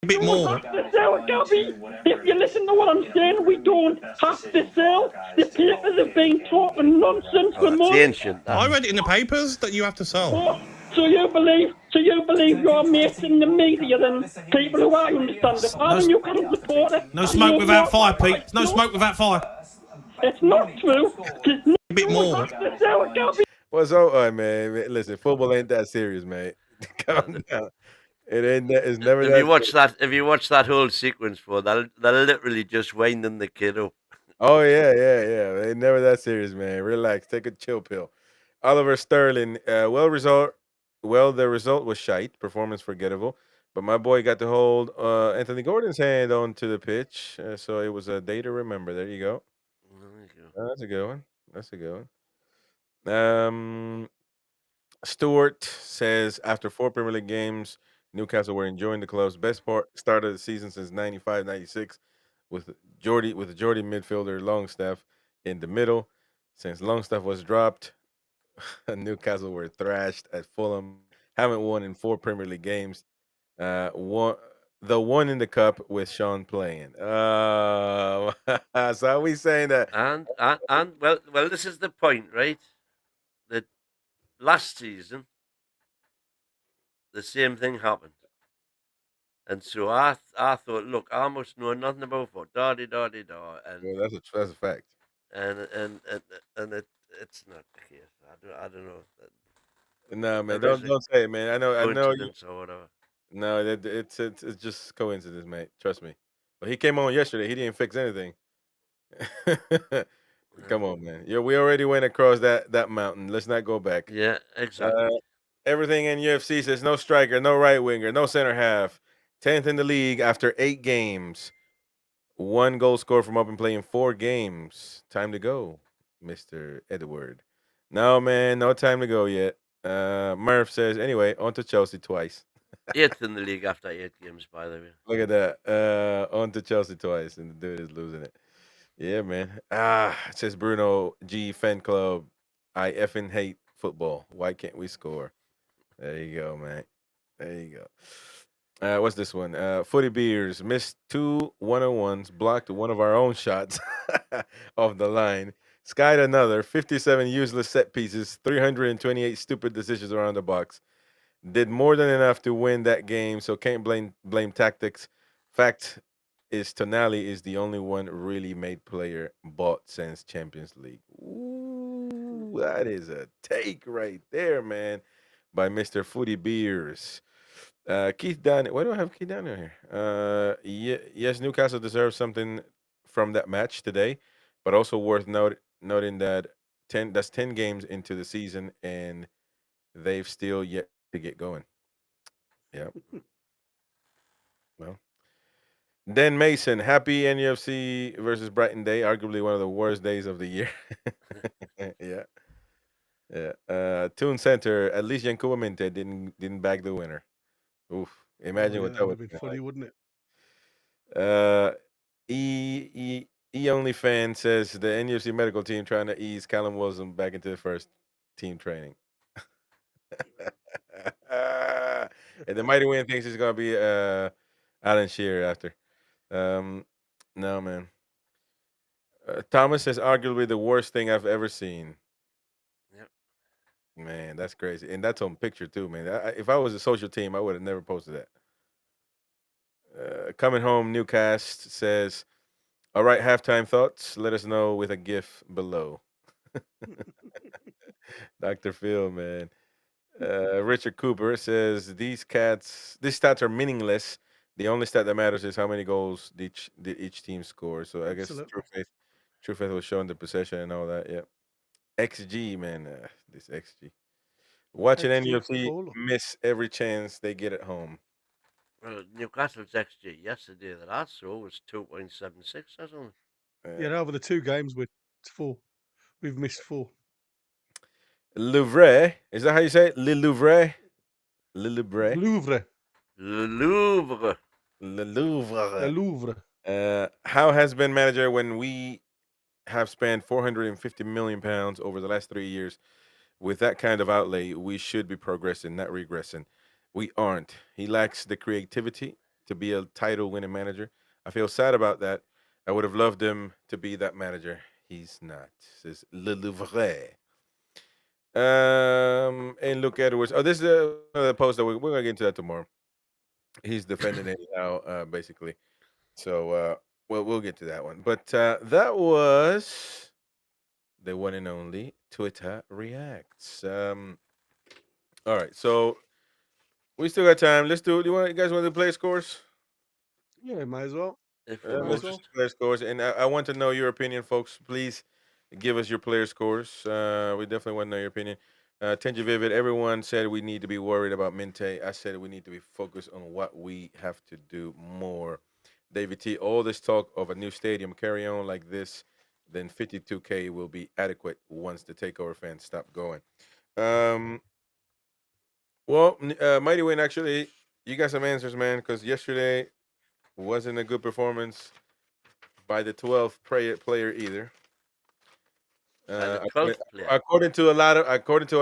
A bit more.
If you listen to what I'm saying, we don't have to sell. The papers have been talking nonsense for
It's
months.
ancient.
I read it in the papers that you have to sell.
Oh, so you believe you're mates in the media than people who I understand it. I'm a Newcastle supporter.
No smoke without fire, Pete. No smoke without fire.
It's not true.
A bit more.
What's up, man? Listen, football ain't that serious, man. Calm down. It ain't that. It's never
If
that.
if you watch that whole sequence, they're literally just winding the kid up.
Oh yeah. It ain't never that serious, man. Relax. Take a chill pill. Oliver Sterling. Well, the result was shite. Performance forgettable. But my boy got to hold Anthony Gordon's hand onto the pitch, so it was a day to remember. There you go. That's a good one. That's a good one. Stewart says after 4 Premier League games, Newcastle were enjoying the club's best start of the season since 95-96 with the Geordie midfielder Longstaff in the middle. Since Longstaff was dropped, Newcastle were thrashed at Fulham. Haven't won in 4 Premier League games. One in the cup with Sean playing. So are we saying that?
And well, this is the point, right? That last season, the same thing happened, and so I thought, look, I must know nothing about football, and
Well, that's a fact.
and it's not the case. I don't know.
No, man,
There is
don't say it, man. I know you.
Coincidence or whatever.
No, it's just coincidence, mate. Trust me. But he came on yesterday. He didn't fix anything. Come on, man. Yeah, we already went across that mountain. Let's not go back.
Yeah, exactly.
Everything in UFC says no striker, no right winger, no center half. 10th in the league after 8 games. 1 goal scored from open play in 4 games. Time to go, Mr. Edward. No, man, no time to go yet. Murph says, anyway, on to Chelsea twice.
8th in the league after 8 games, by the way.
Look at that. On to Chelsea twice, and the dude is losing it. Yeah, man. It says Bruno G Fan Club. I effing hate football. Why can't we score? There you go, man. There you go. What's this one? Footy Beers missed 2 1-on-1s, blocked one of our own shots off the line, skied another, 57 useless set pieces, 328 stupid decisions around the box. Did more than enough to win that game, so can't blame tactics. Fact, is Tonali is the only one really made player bought since Champions League. Ooh, that is a take right there, man, by Mr. Footy Beers. Keith Down. Why do I have Keith down here? Yes, Newcastle deserves something from that match today, but also worth noting that 10 games into the season and they've still yet to get going. Yeah. Well, Dan Mason, happy NUFC versus Brighton Day, arguably one of the worst days of the year. Yeah, yeah. Toon Center, at least Yankuba Minte didn't bag the winner. Oof.
Oh
Imagine
yeah,
what
that
that
would
would
have been
be
funny,
like.
wouldn't it?
E only fan says the NUFC medical team trying to ease Callum Wilson back into the first team training. And the Mighty Win thinks it's gonna be Alan Shearer after. Um, no man. Thomas says arguably the worst thing I've ever seen.
Yep.
Man, that's crazy, and that's on picture too, man. If I was a social team, I would have never posted that. Coming home, Newcastle says, "All right, halftime thoughts. Let us know with a GIF below." Dr. Phil, man. Richard Cooper says these stats are meaningless. The only stat that matters is how many goals did each team score. So I guess
Absolutely.
True Faith was showing the possession and all that. Yeah. XG, man. This XG. Watching
XG
NUFC
Paul.
miss every chance they get at home.
Well, Newcastle's XG yesterday that I saw was 2.76 or something.
Yeah, over the 2 games we're 4. We've missed 4.
Louvre, is that how you say it? Le Louvre? Le Louvre?
Louvre.
Le Louvre.
Le
The
Louvre.
Louvre.
How has been manager when we have spent 450 million pounds over the last 3 years? With that kind of outlay, we should be progressing, not regressing. We aren't. He lacks the creativity to be a title winning manager. I feel sad about that. I would have loved him to be that manager. He's not. Says Le Louvre. And Luke Edwards. Oh, this is the post that we're gonna get into that tomorrow. He's defending it now, basically. So, we'll get to that one. But that was the one and only Twitter reacts. All right, so we still got time. Let's do. You guys want to play scores?
Yeah, may as well.
If we
Might
Let's
as
must.
well.
just player scores, and I want to know your opinion, folks. Please give us your player scores. We definitely want to know your opinion. Tenji Vivid, everyone said we need to be worried about Minte. I said we need to be focused on what we have to do more. David T, all this talk of a new stadium carry on like this, then 52K will be adequate once the takeover fans stop going. Um, well, Mighty Win, actually, you got some answers, man, because yesterday wasn't a good performance by the 12th player either.
By the
According
12th player.
according to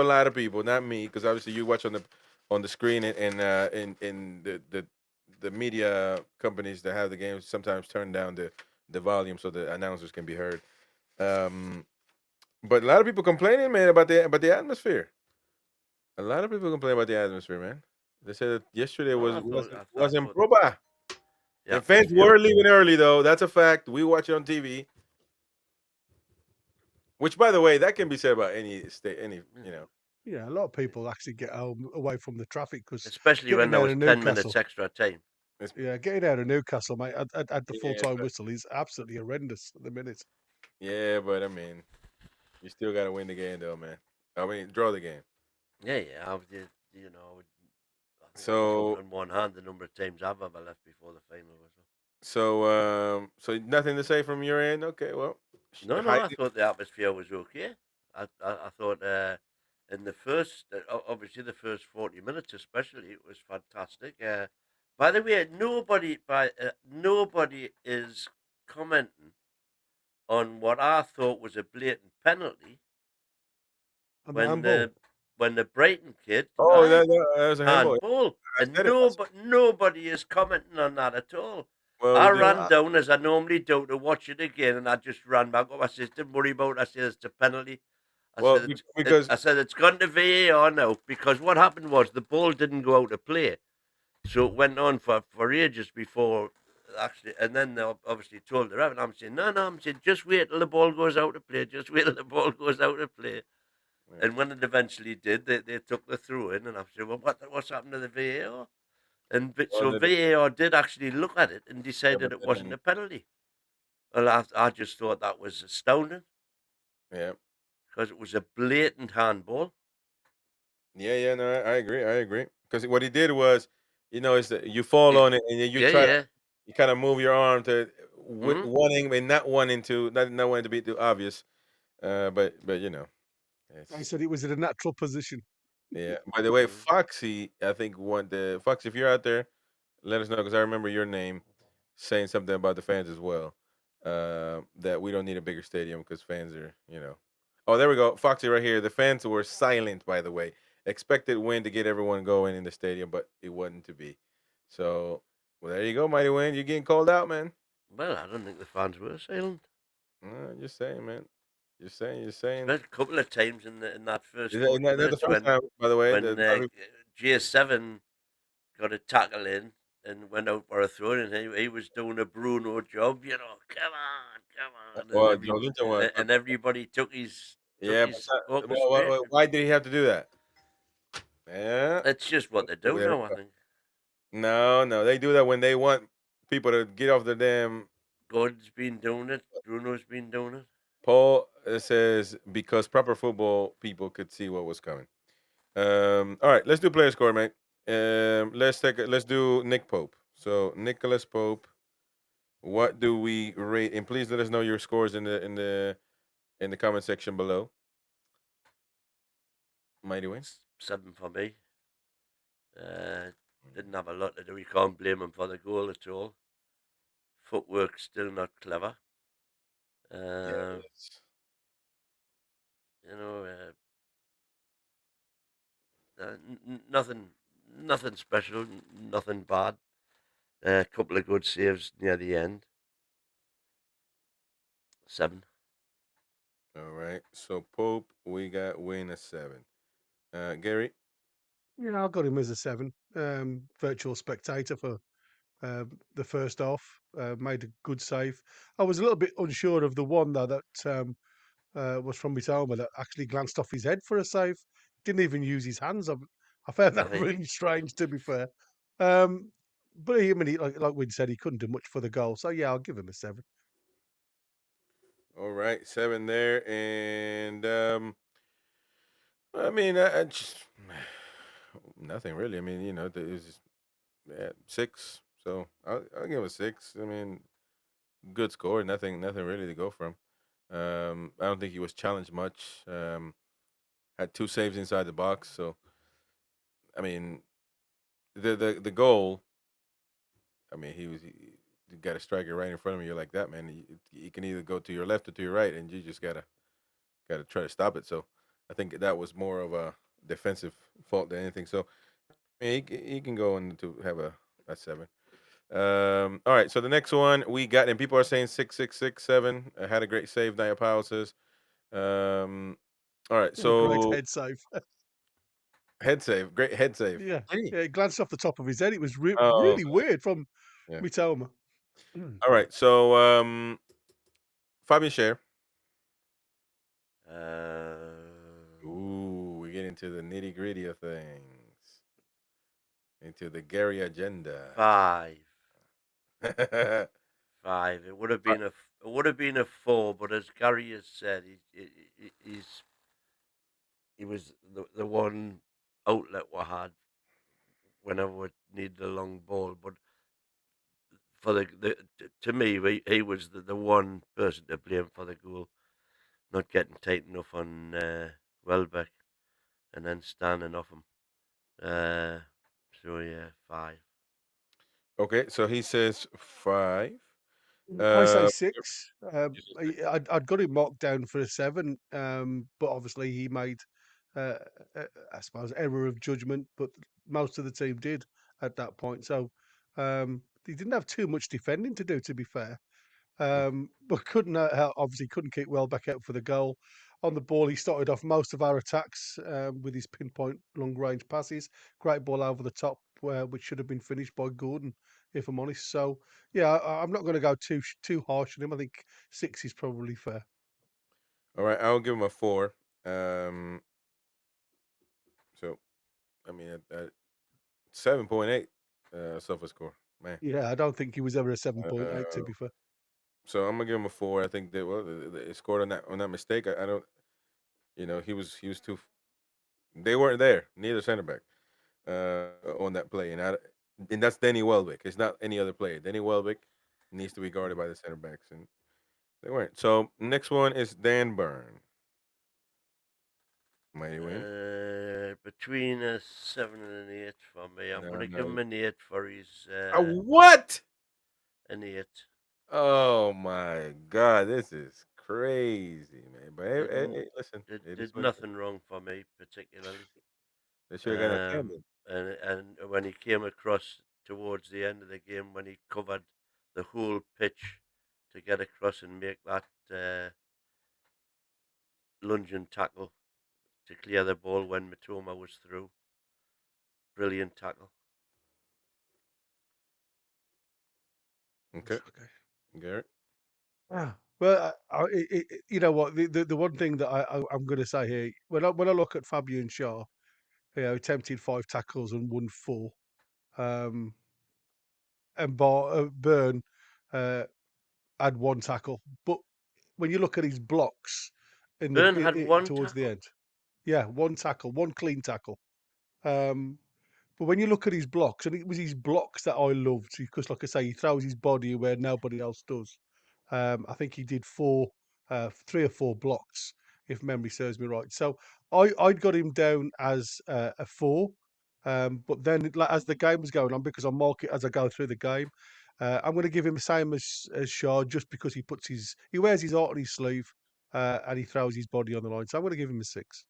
a lot of people, not me, because obviously you watch on the screen and in the media companies that have the games sometimes turn down the volume so the announcers can be heard. But a lot of people complaining, man, about the atmosphere. A lot of people complain about the atmosphere, man. They said that yesterday
No,
was
I
was
thought, I
was
thought
improba.
the
And fans
atmosphere.
were leaving early though. That's a fact. We watch it on TV. Which, by the way, that can be said about any state, you know.
Yeah, a lot of people actually get home away from the traffic because
Especially when
getting
there
out
was
of
10
Newcastle.
minutes extra time.
Yeah, getting out of Newcastle, mate, at the
Yeah,
full-time
but
whistle is absolutely horrendous at the minute.
yeah, but I mean, you still got to win the game, though, man. I mean, draw the game.
Yeah, yeah. I think I can count
So,
on one hand the number of times I've ever left before the final.
so nothing to say from your end. Okay, well,
No, I thought the atmosphere was okay. I thought in the first, obviously the first 40 minutes especially, it was fantastic. By the way, nobody is commenting on what I thought was a blatant penalty
And
when
handball.
the Brighton kid
Oh, that was a handball.
handball,
I
and
said it.
nobody is commenting on that at all.
Well,
I
we do.
ran down as I normally do to watch it again, and I just ran back up. I said, "Don't worry about it." I said, "It's a penalty."
Well, because
I said it's gone to VAR now because what happened was the ball didn't go out of play, so it went on for ages before actually, and then they obviously told the ref, and I'm saying, no, I'm saying, just wait till the ball goes out of play, just wait till the ball goes out of play.
Yeah.
And when it eventually did, they took the throw in, and I'm saying, well, what's happened to the VAR? And so
Well,
VAR did actually look at it and
yeah,
decided
but
it wasn't
then,
a penalty. Well, I just thought that was astounding
yeah,
because it was a blatant handball.
yeah, no, I agree. Because what he did was, is that you fall on it and then you try to, you kind of move your arm to
Mhm.
wanting and not wanting to, not wanting to be too obvious. But
I
it's
said it was in a natural position.
yeah. By the way,
Mhm.
Foxy, I think Foxy. If you're out there, let us know because I remember your name saying something about the fans as well. That we don't need a bigger stadium because fans are, Oh, there we go, Foxy, right here. The fans were silent, by the way. Expected win to get everyone going in the stadium, but it wasn't to be. So, well, there you go, Mighty Win. You're getting called out, man.
Well, I don't think the fans were silent.
Just saying, man. Just saying.
There's a couple of times in that first
Is
40
that the
minutes
first time, by the way?
when J7 got a tackle in and went out for a throw, and he was doing a Bruno job, come on,
Well, Jolinton was.
and everybody took his
Yeah,
orchestration.
why did he have to do that? Yeah.
That's just what they do
There we
now, I
go.
think.
No, they do that when they want people to get off the damn.
God's been doing it. Bruno's been doing it.
Paul says because proper football people could see what was coming. All right, let's do player score, mate. Let's do Nick Pope. So Nicholas Pope, what do we rate? And please let us know your scores in the comment section below. Mighty Win.
7 for me. Didn't have a lot to do. You can't blame him for the goal at all. Footwork still not clever.
Yeah.
You know, nothing special, nothing bad. A couple of good saves near the end. 7.
All right. So Pope, we got Win a 7. Gary.
Yeah, I got him as a 7. Virtual spectator for the first half. Made a good save. I was a little bit unsure of the one though that was from Mitoma that actually glanced off his head for a save. Didn't even use his hands. I found that really strange, to be fair. But I mean, like we said, he couldn't do much for the goal. So yeah, I'll give him a 7.
All right, 7 there, and I mean, I just nothing really. I mean, it's 6. So I'll give him a 6. I mean, good score. Nothing really to go from. I don't think he was challenged much. Had 2 saves inside the box. So I mean, the goal. I mean, you got a striker right in front of you. You're like that, man. You can either go to your left or to your right, and you just gotta try to stop it. So I think that was more of a defensive fault than anything. So I mean, he can go into have a 7. All right. So the next one we got, and people are saying 6, 6, 6, 7. Had a great save. Nia Powell says. All right.
Great
So
head save.
head save, great head save.
Yeah,
Did he?
yeah. It glanced off the top of his head. It was
Oh,
really weird from
yeah.
Mitoma.
All right. So Fabian Scher. Ooh, we get into the nitty gritty of things, into the Gary agenda.
5. 5. It would have been a 4, but as Gary has said, he was the one outlet we had whenever we needed a long ball. But for to me, he was the one person to blame for the goal, not getting tight enough on Welbeck, and then standing off him. So yeah, 5.
Okay, so he says 5.
I say
Uh,
6. I'd got him marked down for a 7, but obviously he made, uh, I suppose, error of judgment. But most of the team did at that point. So he didn't have too much defending to do, to be fair. But couldn't obviously couldn't keep Welbeck out for the goal. On the ball, he started off most of our attacks with his pinpoint long range passes. Great ball over the top, which should have been finished by Gordon. if I'm honest. So yeah, I'm not going to go too harsh on him. I think 6 is probably fair.
All right, I'll give him a 4. So I mean, at 7.8 sofa score, man.
Yeah, I don't think he was ever a 7.8 to
Uh,
be fair.
so I'm gonna give him a 4. I think that they scored on that mistake. I don't, he was too. They weren't there, neither center back, on that play, and that's Danny Welbeck. It's not any other player. Danny Welbeck needs to be guarded by the center backs, and they weren't. So next one is Dan Burn. Mighty win.
Between a 7 and an 8 for me. I'm
No,
going to give
no.
him an 8 for his
What?
an 8.
Oh my God, this is crazy, man. But
Didn't
hey, listen, it is
did
what it is.
nothing wrong for me particularly.
They should have got a 10 then.
And when he came across towards the end of the game, when he covered the whole pitch to get across and make that lunging tackle to clear the ball when Matoma was through. Brilliant tackle.
Okay, Garrett.
Well, you know what? The one thing that I'm going to say here, when I look at Fabian Shaw, attempted 5 tackles and won 4, um, and Byrne had 1 tackle, but when you look at his blocks
Byrne had one
towards the
tackle.
end, yeah, 1 tackle, 1 clean tackle. But when you look at his blocks, and it was his blocks that I loved because, like I say, he throws his body where nobody else does. I think he did 3 or 4 blocks, if memory serves me right. So I'd got him down as a 4. But then, as the game was going on, because I mark it as I go through the game, I'm going to give him the same as Shaw, just because he wears his heart on his sleeve, and he throws his body on the line. So I'm going to give him a 6.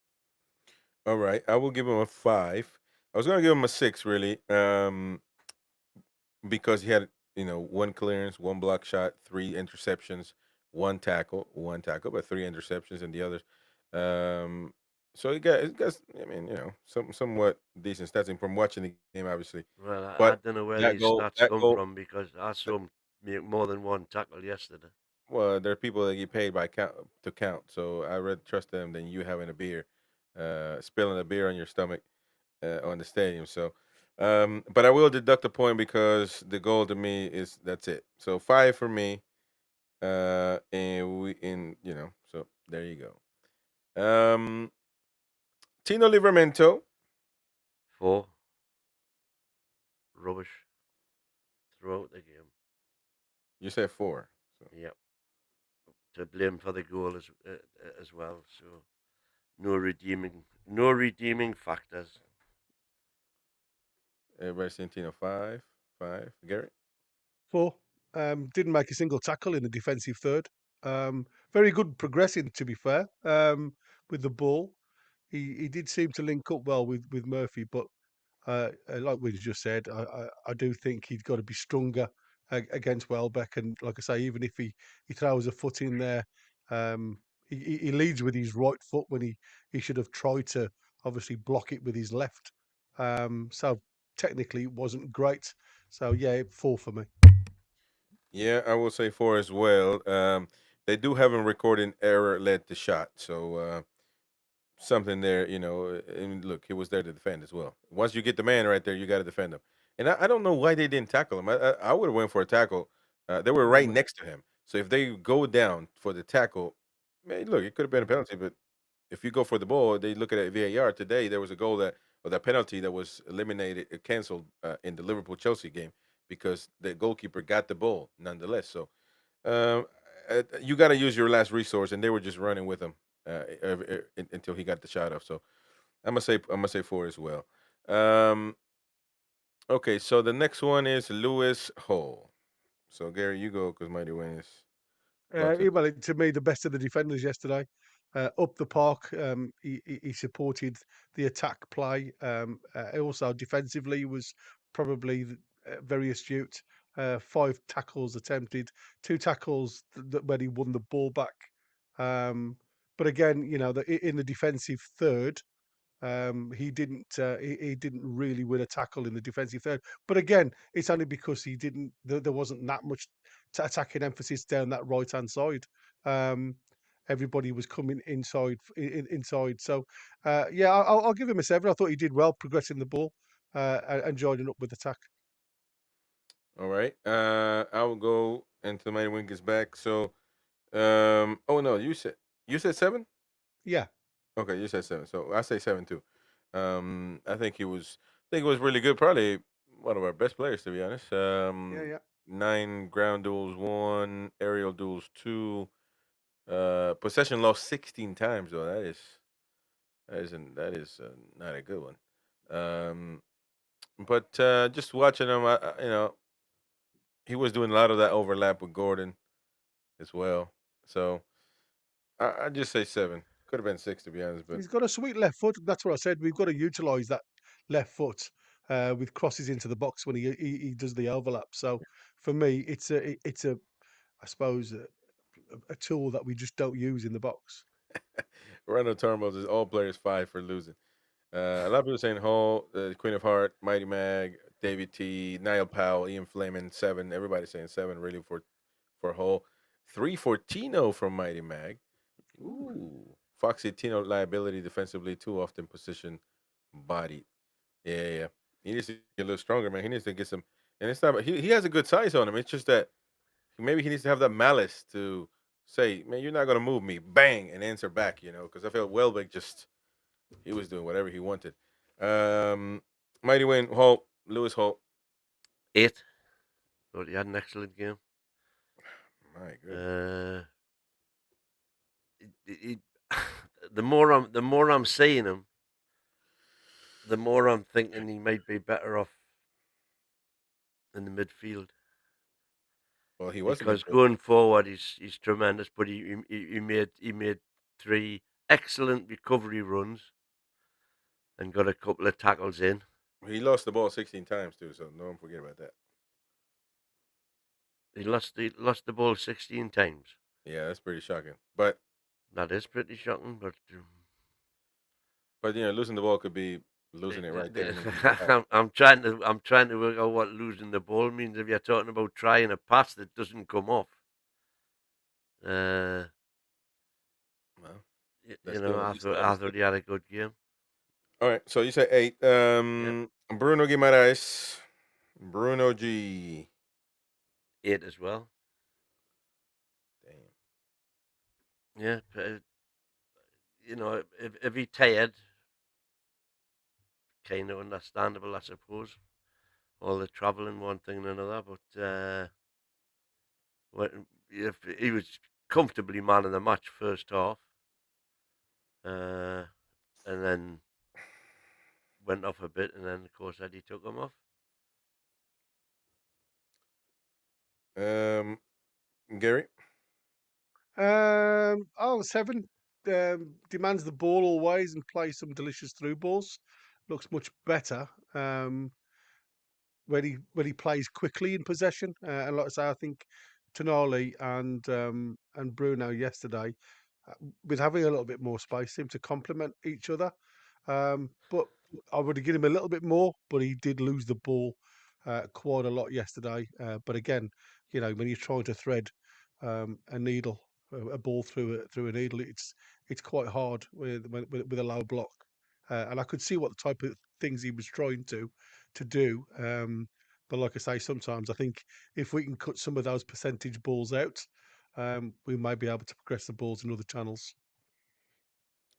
All right, I will give him a 5. I was gonna give him a 6, really, because he had 1 clearance, 1 block shot, 3 interceptions, 1 tackle, but 3 interceptions and the others. Um, so he got I mean, somewhat decent stats from watching the game, obviously.
Well, I
But
don't know where
that
these
goal,
stats
that
come
goal.
from because I saw him make more than 1 tackle yesterday.
Well, there are people that get paid by count to count, so I rather trust them than you having a beer, spilling a beer on your stomach on the stadium. So, but I will deduct a point because the goal to me is that's it. So 5 for me, and so there you go. Tino Livramento.
4. Rubbish throughout the game.
You said 4. So.
Yep. To blame for the goal as well. So no redeeming factors.
Everybody saying Tino 5. Garrett.
4. Didn't make a single tackle in the defensive third. Very good progressing, to be fair, with the ball. He did seem to link up well with Murphy, but like we just said, I do think he's got to be stronger against Welbeck. And like I say, even if he throws a foot in there, he leads with his right foot when he should have tried to obviously block it with his left. So technically, it wasn't great. So yeah, 4 for me.
Yeah, I will say 4 as well. They do have him recording error led to shot, so something there, And look, he was there to defend as well. Once you get the man right there, you got to defend him. And I don't know why they didn't tackle him. I would have went for a tackle. They were right next to him, so if they go down for the tackle, man, look, it could have been a penalty. But if you go for the ball, they look at it VAR today. There was a goal that penalty that was eliminated, canceled in the Liverpool Chelsea game because the goalkeeper got the ball nonetheless. So um, you got to use your last resource, and they were just running with him until he got the shot off. So I'm gonna say 4 as well. Um, okay, so the next one is Lewis Hole. So Gary, you go because Mighty Wayne is about to.
Well, to me, the best of the defenders yesterday. Up the park, he supported the attack play. Also, defensively, he was probably very astute. 5 tackles attempted, 2 tackles when he won the ball back. But again, in the defensive third, He didn't. He didn't really win a tackle in the defensive third. But again, it's only because he didn't. There wasn't that much attacking emphasis down that right hand side. Everybody was coming inside. So yeah, I'll give him a 7. I thought he did well progressing the ball and joining up with attack.
All right. I will go until my wing gets back. So, oh no, you said 7.
Yeah,
Okay, you said 7. So I say 7 too. I think he was really good. Probably one of our best players, to be honest.
yeah.
9 ground duels, 1 aerial duels, 2. Possession lost 16 times though. That is not a good one. Um, but just watching him, he was doing a lot of that overlap with Gordon as well. So I just say 7. Could have been 6 to be honest, but
He's got a sweet left foot. That's what I said. We've got to utilise that left foot with crosses into the box when he does the overlap. So for me, it's a I suppose a tool that we just don't use in the box.
Ronald Tormos is all players 5 for losing. A lot of people saying Hall, Queen of Heart, Mighty Mag, David T, Niall Powell, Ian Fleming 7. Everybody saying 7 really for Hall. 3 for Tino from Mighty Mag. Ooh. Foxy Tino liability defensively, too often position bodied. Yeah. He needs to get a little stronger, man. He needs to get some. And it's not. He has a good size on him. It's just that maybe he needs to have that malice to say, "Man, you're not gonna move me." Bang and answer back. Because I felt Welbeck he was doing whatever he wanted. Um, Mighty Wayne Holt, Lewis Holt.
8. Thought he had an excellent game.
My goodness.
The more I'm seeing him, the more I'm thinking he might be better off in the midfield.
Well, he was
because going forward he's tremendous. But he made 3 excellent recovery runs and got a couple of tackles in.
He lost the ball 16 times too, so don't forget about that.
He lost the ball 16 times.
Yeah, that's pretty shocking. But
that is pretty shocking. But
losing the ball could be losing it right there.
I'm trying to work out what losing the ball means. If you're talking about trying a pass that doesn't come off, well, I thought he had a good game.
All right, so you say 8. Bruno Guimaraes, Bruno G.
8 as well.
Damn.
Yeah, if he tired, kind of understandable, I suppose. All the travelling, one thing and another, but if he was comfortably man of the match first half, and then went off a bit, and then of course Eddie took him off.
Gary.
7. Demands the ball always and plays some delicious through balls. Looks much better when he plays quickly in possession. And like I say, I think Tonali and Bruno yesterday, with having a little bit more space, seem to complement each other. But I would have given him a little bit more, but he did lose the ball quite a lot yesterday. But again, when you're trying to thread a needle, a ball through a needle, it's quite hard with a low block. And I could see what the type of things he was trying to do. But like I say, sometimes I think if we can cut some of those percentage balls out, we might be able to progress the balls in other channels.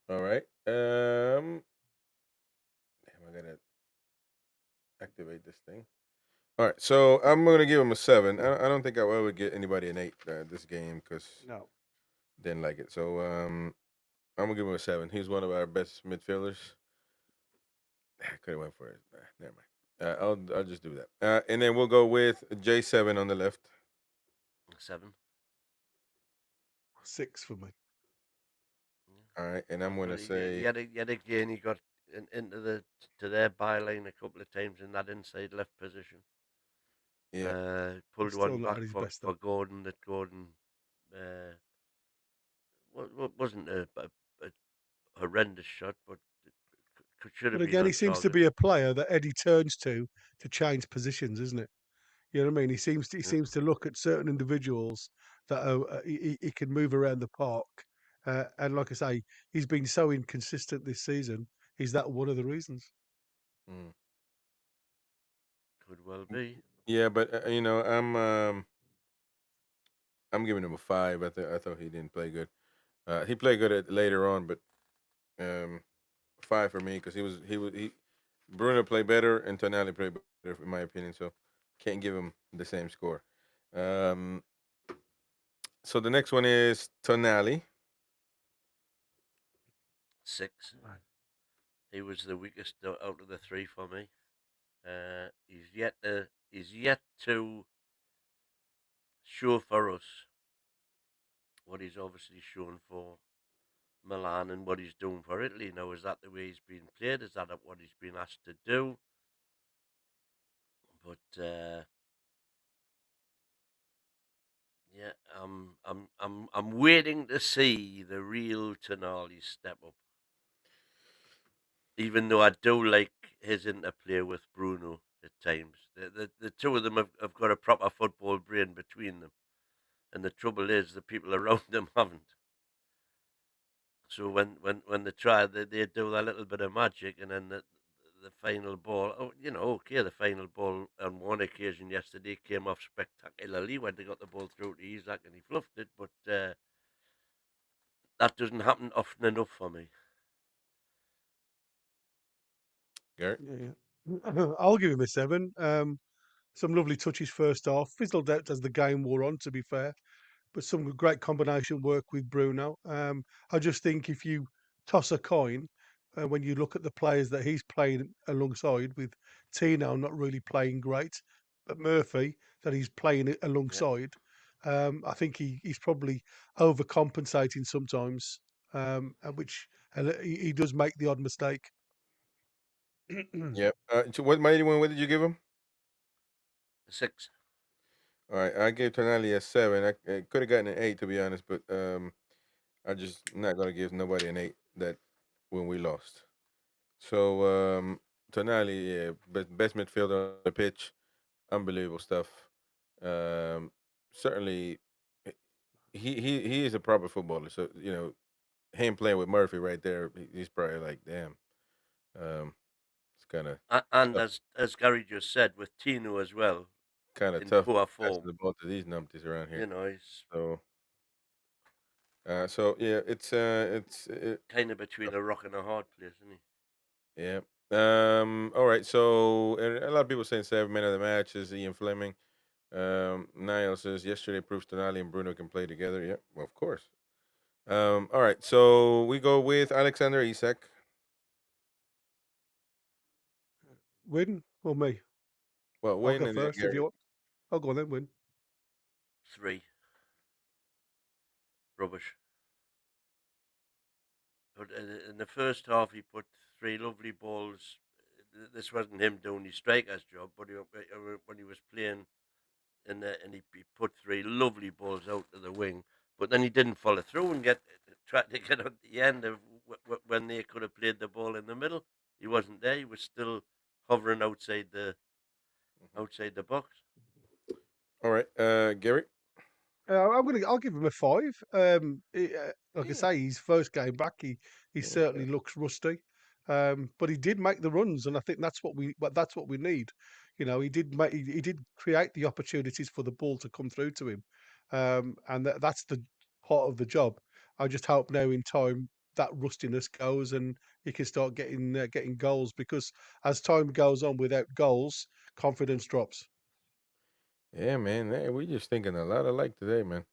All right. Damn, I gotta activate this thing. All right, so I'm gonna give him a 7. I don't think I will ever get anybody an 8 this game because didn't like it. So I'm gonna give him a 7. He's one of our best midfielders. I could have went for it. Never mind. I'll just do that. And then we'll go with J7 on the left.
7.
6 for me.
All right, and I'm gonna say
yet again he got into their byline a couple of times in that inside left position.
Yeah,
pulled one back for Gordon. That Gordon wasn't a horrendous shot, but should
But
have been
again,
on
he seems to
target.
be a player that Eddie turns to change positions, isn't it? You know what I mean? He seems to look at certain individuals that he can move around the park, and like I say, he's been so inconsistent this season. Is that one of the reasons?
Mm.
Could well be.
Yeah, but I'm giving him a 5. I thought he didn't play good. He played good later on, but um, 5 for me because he Bruno played better and Tonali played better in my opinion. So can't give him the same score. Um, so the next one is Tonali.
6. He was the weakest out of the 3 for me. He's yet to show for us what he's obviously shown for Milan and what he's doing for Italy. Now, is that the way he's been played? Is that what he's been asked to do? But yeah, I'm waiting to see the real Tonali step up. Even though I do like his interplay with Bruno at times, the two of them have got a proper football brain between them, and the trouble is the people around them haven't. So when they try, they do that little bit of magic, and then the final ball. Oh, okay, the final ball on one occasion yesterday came off spectacularly when they got the ball through to Isaac and he fluffed it, but that doesn't happen often enough for me.
Garrett.
Yeah. I'll give him a 7. Some lovely touches first half, fizzled out as the game wore on. To be fair, but some great combination work with Bruno. I just think if you toss a coin, when you look at the players that he's playing alongside, with Tino not really playing great, but Murphy that he's playing
Yeah.
alongside, I think he's probably overcompensating sometimes, which he does make the odd mistake.
Yeah. So what mighty one? What did you give him?
6.
All right, I gave Tonali a 7. I could have gotten an 8 to be honest, but I just not gonna give nobody an 8 that when we lost. So Tonali, yeah, best midfielder on the pitch, unbelievable stuff. Um, certainly, he is a proper footballer. So him playing with Murphy right there, he's probably like, damn, it's
And as Gary just said, with Tino as well
kind of
in
tough
poor
passing
form,
the ball to these numpties around here.
he's
So yeah, it's
kind of between a rock and a hard place, isn't he?
yeah. All right. So and a lot of people saying 7 men of the match is Ian Fleming. Niall says yesterday proves Tonali and Bruno can play together. Yeah, well, of course. All right. So we go with Alexander Isak.
Win or me?
Well,
I'll
Wayne
go
and then
first if
Gary.
you want. I'll go on then. Win.
3. Rubbish. But in the first half, he put 3 lovely balls. This wasn't him doing his striker's job, but when he was playing, and he put 3 lovely balls out to the wing. But then he didn't follow through and tried to get at the end of when they could have played the ball in the middle. He wasn't there. He was still hovering outside the box.
All right. Gary.
I'll give him a 5. Like I say, his first game back, he certainly looks rusty, but he did make the runs, and I think that's what we need. He did create the opportunities for the ball to come through to him, and that's the part of the job. I just hope now in time that rustiness goes and he can start getting goals, because as time goes on without goals, confidence drops.
Yeah, man. Hey, we just thinking a lot alike today, man.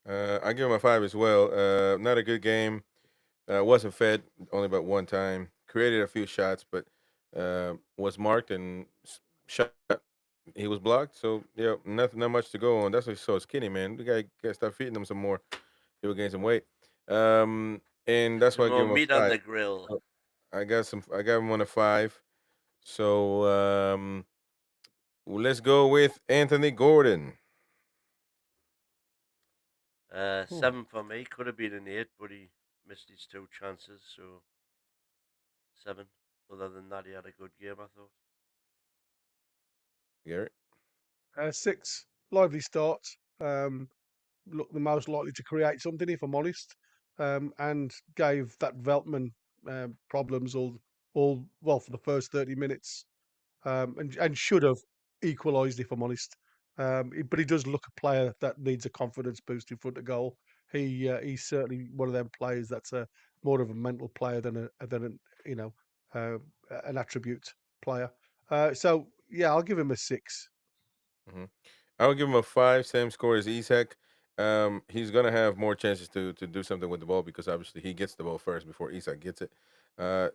I give him a 5 as well. Not a good game. Wasn't fed only about one time. Created a few shots, but was marked and shot. He was blocked. So yeah, not much to go on. That's why he's so skinny, man. We gotta start feeding him some more. He will gain some weight. And that's
Some
why I give
more
him a
meat on
5.
the grill.
I got him on a 5. So let's go with Anthony Gordon.
7 for me. Could have been an 8, but he missed his 2 chances, so 7. other than that, he had a good game, I thought.
Garrett?
6. Lively start. Looked the most likely to create something, if I'm honest, and gave that Veltman problems all well for the first 30 minutes, and should have equalised, if I'm honest. But he does look a player that needs a confidence boost in front of goal. He's certainly one of them players that's more of a mental player than uh, an attribute player. So yeah, I'll give him a 6.
Hmm. I'll give him a 5, same score as Isak. He's gonna have more chances to do something with the ball because obviously he gets the ball first before Isak gets it. Uh,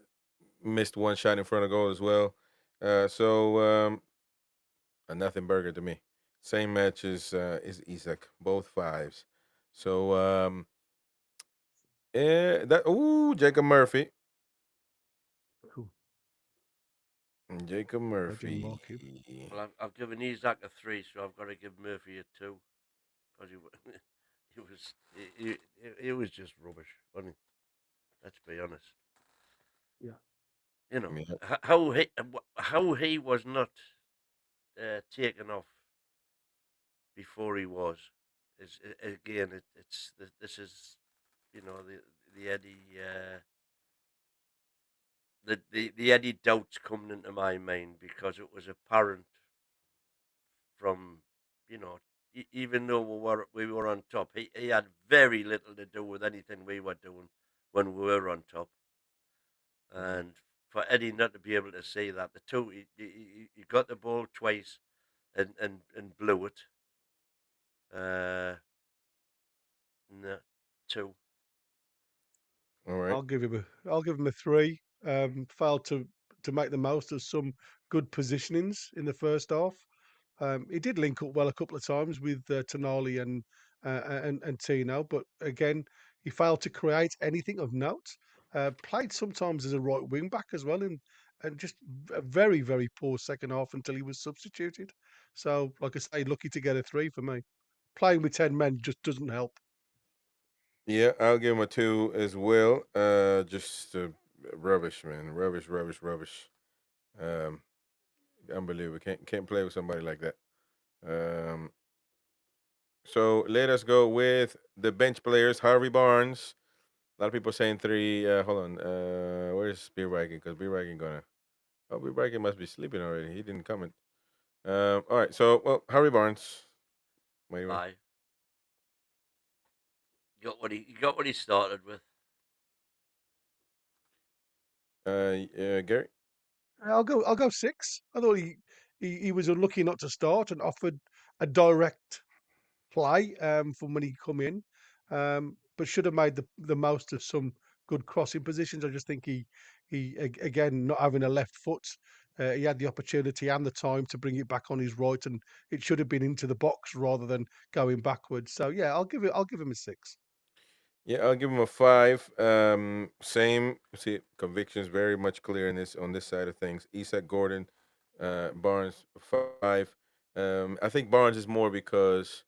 Missed one shot in front of goal as well. So a nothing burger to me. Same match as Isak, both 5s. So that Jacob Murphy.
Cool.
Jacob
I didn't
Murphy.
mark him.
Well, I've given Isaac a 3, so I've got to give Murphy a 2 because he was just rubbish, wasn't he? Let's be honest.
Yeah.
You know
Yeah.
how he was not taken off before he was is again this is the Eddie the Eddie doubts coming into my mind because it was apparent from even though we were on top, he had very little to do with anything we were doing when we were on top. And for Eddie not to be able to see that, he got the ball twice and blew it. No, 2.
All right.
I'll give him a 3. Failed to make the most of some good positionings in the first half. He did link up well a couple of times with Tonali and Tino, but again, he failed to create anything of note. Played sometimes as a right wing back as well, and just a very, very poor second half until he was substituted. So, like I say, lucky to get a 3 for me. Playing with 10 men just doesn't help.
Yeah, I'll give him a 2 as well. Just rubbish, man. Rubbish, rubbish, rubbish. Um, Unbelievable. Can't play with somebody like that. Um, so let us go with the bench players. Harvey Barnes. A lot of people saying 3. Hold on. Where's Beer Viking? Because Beer Viking gonna. Oh, Beer Viking must be sleeping already. He didn't comment. All right. So Harvey Barnes. What do you want?
5. He got what he started with.
Gary.
I'll go 6. I thought he was unlucky not to start and offered a direct play from when he come in, but should have made the most of some good crossing positions. I just think again not having a left foot, he had the opportunity and the time to bring it back on his right, and it should have been into the box rather than going backwards. So yeah, I'll give him a 6.
Yeah, I'll give him a 5. Same. See, convictions very much clear in this on this side of things. Isak Gordon, Barnes 5. I think Barnes is more because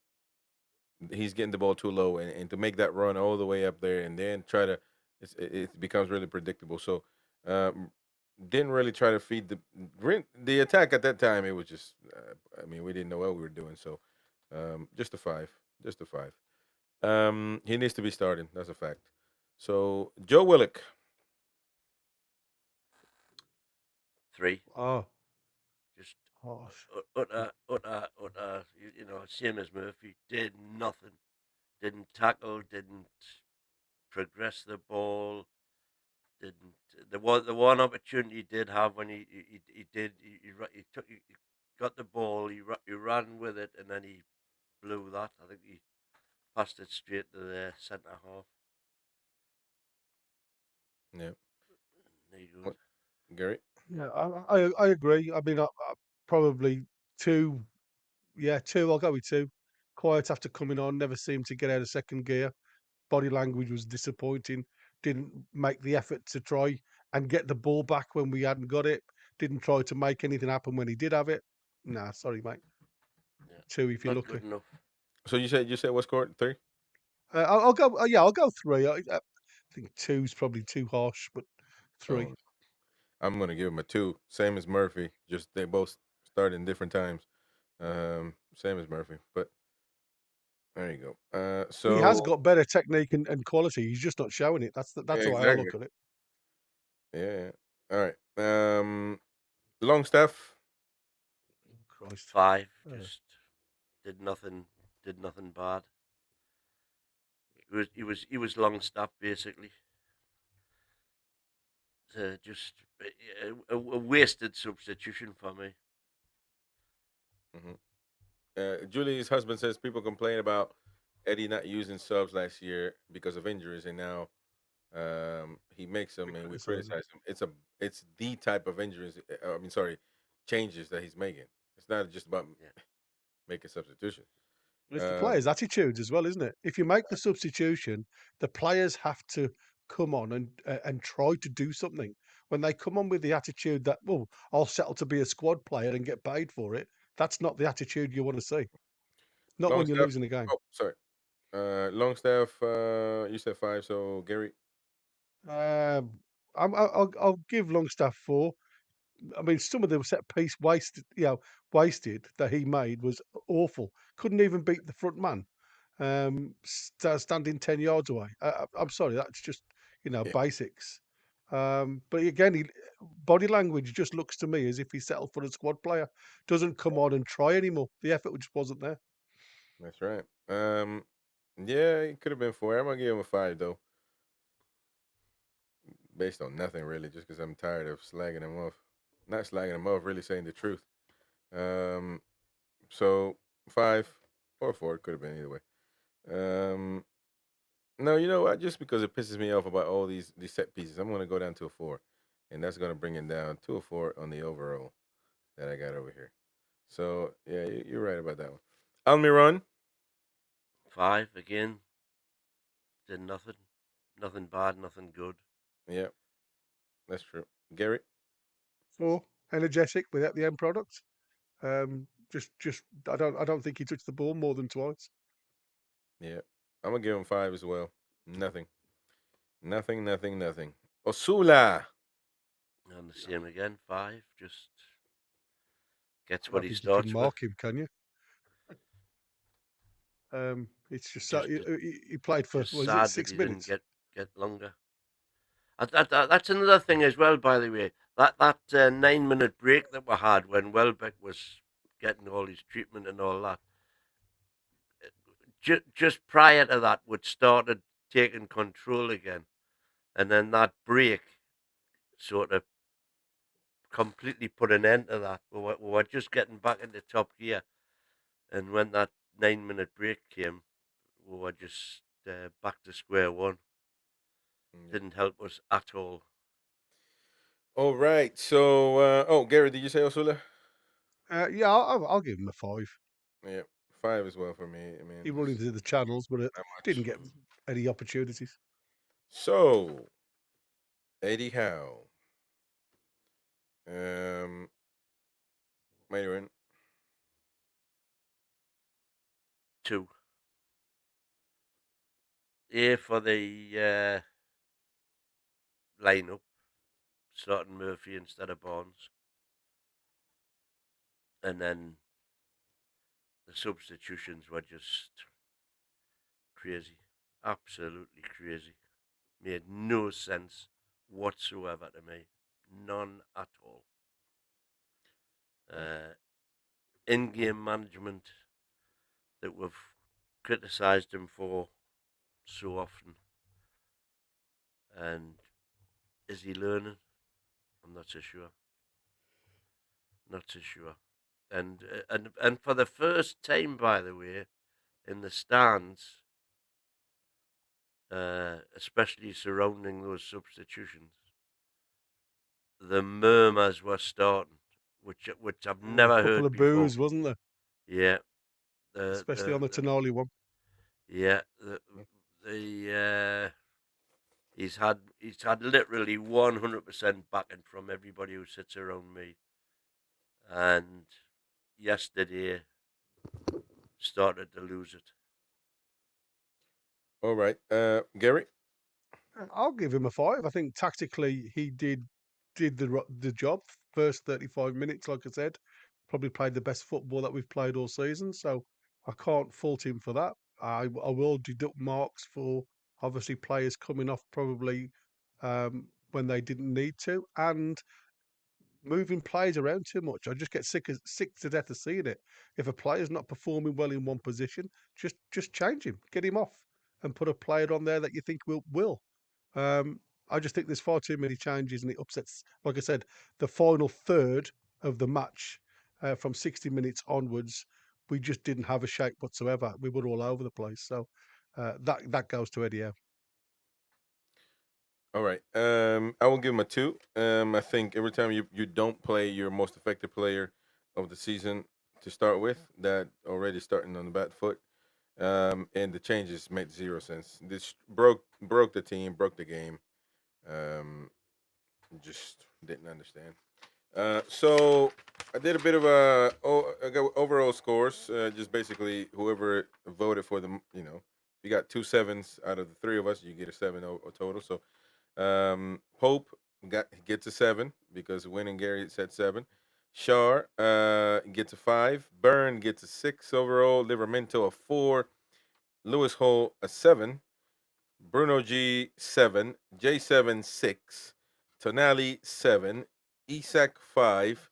he's getting the ball too low, and to make that run all the way up there and then try to, it becomes really predictable. So, um, didn't really try to feed the attack at that time. It was just, I mean, we didn't know what we were doing. So, just a 5, just a 5. He needs to be starting. That's a fact. So Joe Willock.
3.
Oh,
Just
harsh.
utter, same as Murphy. Did nothing. Didn't tackle. Didn't progress the ball. Didn't the one opportunity he did have when he got the ball. He ran with it and then he blew that. I think he passed it straight to the centre half.
Yeah.
There you go.
What, Gary?
Yeah, I agree. I mean, I probably 2. Yeah, 2. I'll go with 2. Quiet after coming on, never seemed to get out of second gear. Body language was disappointing. Didn't make the effort to try and get the ball back when we hadn't got it. Didn't try to make anything happen when he did have it. Nah, sorry, mate.
Yeah.
2 if you're
Not
lucky.
good enough.
So you said what scored 3?
I'll go. Yeah, I'll go 3. I think 2's probably too harsh, but 3.
Oh, I'm gonna give him a 2. Same as Murphy. Just they both started in different times. Same as Murphy. But there you go.
He has
So
got better technique and quality. He's just not showing it. That's
yeah,
the way I
exactly.
look at it.
Yeah. All right. Longstaff.
Christ.
5.
Uh.
Just did nothing bad. He was Longstaff basically. Just a wasted substitution for me.
Julie's husband says people complain about Eddie not using subs last year because of injuries, and now he makes them, and we criticize him. It's the type of injuries. I mean, sorry, changes that he's making. It's not just about making substitutions.
It's the players' attitudes as well, isn't it? If you make the substitution, the players have to come on and try to do something. When they come on with the attitude that, well, I'll settle to be a squad player and get paid for it, that's not the attitude you want to see. Not when you're
Longstaff.
losing a game.
Oh, sorry. Longstaff. You said 5, so Gary.
I'll give Longstaff 4. I mean, some of the set piece wasted that he made was awful. Couldn't even beat the front man, standing 10 yards away. I'm sorry, that's just basics. But again, body language just looks to me as if he settled for a squad player. Doesn't come on and try anymore. The effort just wasn't there.
That's right. Yeah, it could have been 4. I'm gonna give him a 5 though, based on nothing really, just because I'm tired of slagging him off. Not slagging him off, really saying the truth. So 5 or 4 could have been either way. No, you know what? Just because it pisses me off about all these set pieces, I'm gonna go down to a 4, and that's gonna bring it down to a 4 on the overall that I got over here. So yeah, you're right about that one. Almiron.
5 again. Did nothing bad, nothing good.
Yeah, that's true. Gary.
4, energetic without the end product. Just I don't think he touched the ball more than twice.
Yeah, I'm gonna give him 5 as well. Nothing. Osula.
And the same again, 5. Just gets
I
what
don't
he
think you can
starts with.
mark him, can you? It's just he played for
Just
was
sad
it 6
that he
minutes?
didn't get longer. That's another thing as well, by the way. That 9-minute break that we had when Welbeck was getting all his treatment and all that. Just prior to that, we'd started taking control again, and then that break sort of completely put an end to that. We were just getting back into top gear, and when that 9-minute break came, we were just back to square one. Didn't help us at all.
All right. So, Gary, did you say Osula?
Yeah, I'll give him a 5.
Yeah, 5 as well for me. I mean,
He run into the channels, but didn't get any opportunities.
So, Eddie Howe. Maywin.
2. A for the lineup, starting Murphy instead of Barnes, and then the substitutions were just crazy, absolutely crazy. Made no sense whatsoever to me, none at all. In-game management that we've criticised him for so often, and is he learning? I'm not so sure. Not so sure. And for the first time, by the way, in the stands, especially surrounding those substitutions, the murmurs were starting, which I've never heard
A couple of
before.
boos, wasn't there?
Yeah,
especially on the Tonali one.
Yeah, he's had literally 100% backing from everybody who sits around me, and yesterday started to lose it.
All right, Gary.
I'll give him a 5. I think tactically he did did the job. First 35 minutes, like I said, probably played the best football that we've played all season. So I can't fault him for that. I will deduct marks for obviously players coming off probably when they didn't need to, and moving players around too much. I just get sick to death of seeing it. If a player's not performing well in one position, just change him, get him off, and put a player on there that you think will. I just think there's far too many changes, and it upsets. Like I said, the final third of the match, from 60 minutes onwards, we just didn't have a shape whatsoever. We were all over the place. So that goes to Eddie Howe.
All right. I will give him a 2. I think every time you don't play your most effective player of the season to start with, that already starting on the bad foot. And the changes made 0 sense. This broke the team, broke the game. Just didn't understand. So I did a bit of I got overall scores. Just basically whoever voted for them. You got 2 sevens out of the 3 of us, you get a 7 total. So Pope gets a 7 because Win and Gary said 7. Shar gets a 5. Byrne gets a 6 overall. Livermento a 4. Lewis Hole a 7. Bruno G 7. J7 6. Tonali 7. Isak 5.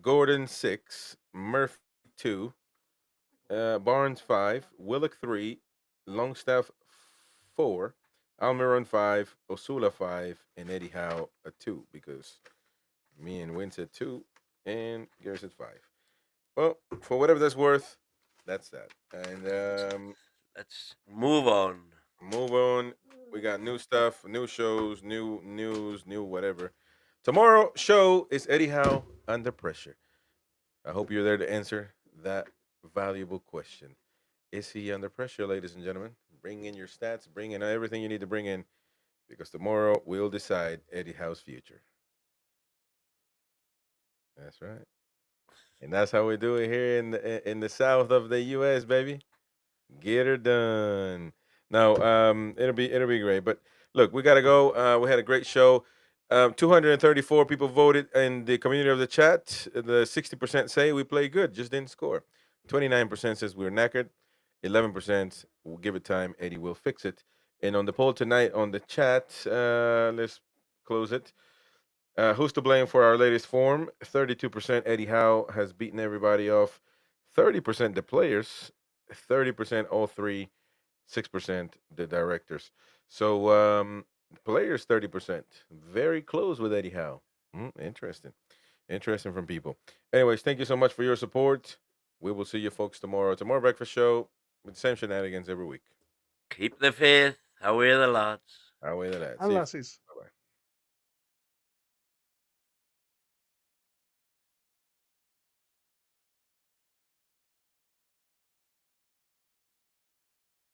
Gordon 6. Murphy 2. Barnes 5. Willock 3. Longstaff 4. Almiron 5, Osula 5, and Eddie Howe a 2 because me and Win said 2 and Gary said 5. Well, for whatever that's worth, that's that. And
Let's move on.
move on. We got new stuff, new shows, new news, new whatever. Tomorrow show is Eddie Howe Under Pressure. I hope you're there to answer that valuable question. Is he under pressure, ladies and gentlemen? Bring in your stats, bring in everything you need to bring in, because tomorrow we'll decide Eddie Howe's future. That's right, and that's how we do it here in the south of the U.S., baby. Get her done. No, it'll be great. But look, we gotta go. We had a great show. 234 people voted in the community of the chat. The 60% say we play good, just didn't score. 29% says we were knackered. 11% will give it time. Eddie will fix it. And on the poll tonight on the chat, let's close it. Who's to blame for our latest form? 32% Eddie Howe has beaten everybody off. 30% the players. 30% all three. 6% the directors. So players 30%. Very close with Eddie Howe. Interesting. Interesting from people. Anyways, thank you so much for your support. We will see you folks tomorrow. Tomorrow breakfast show with the same shenanigans every week.
Keep the faith. Away the lads.
Away the lads.
And
See you.
lasses.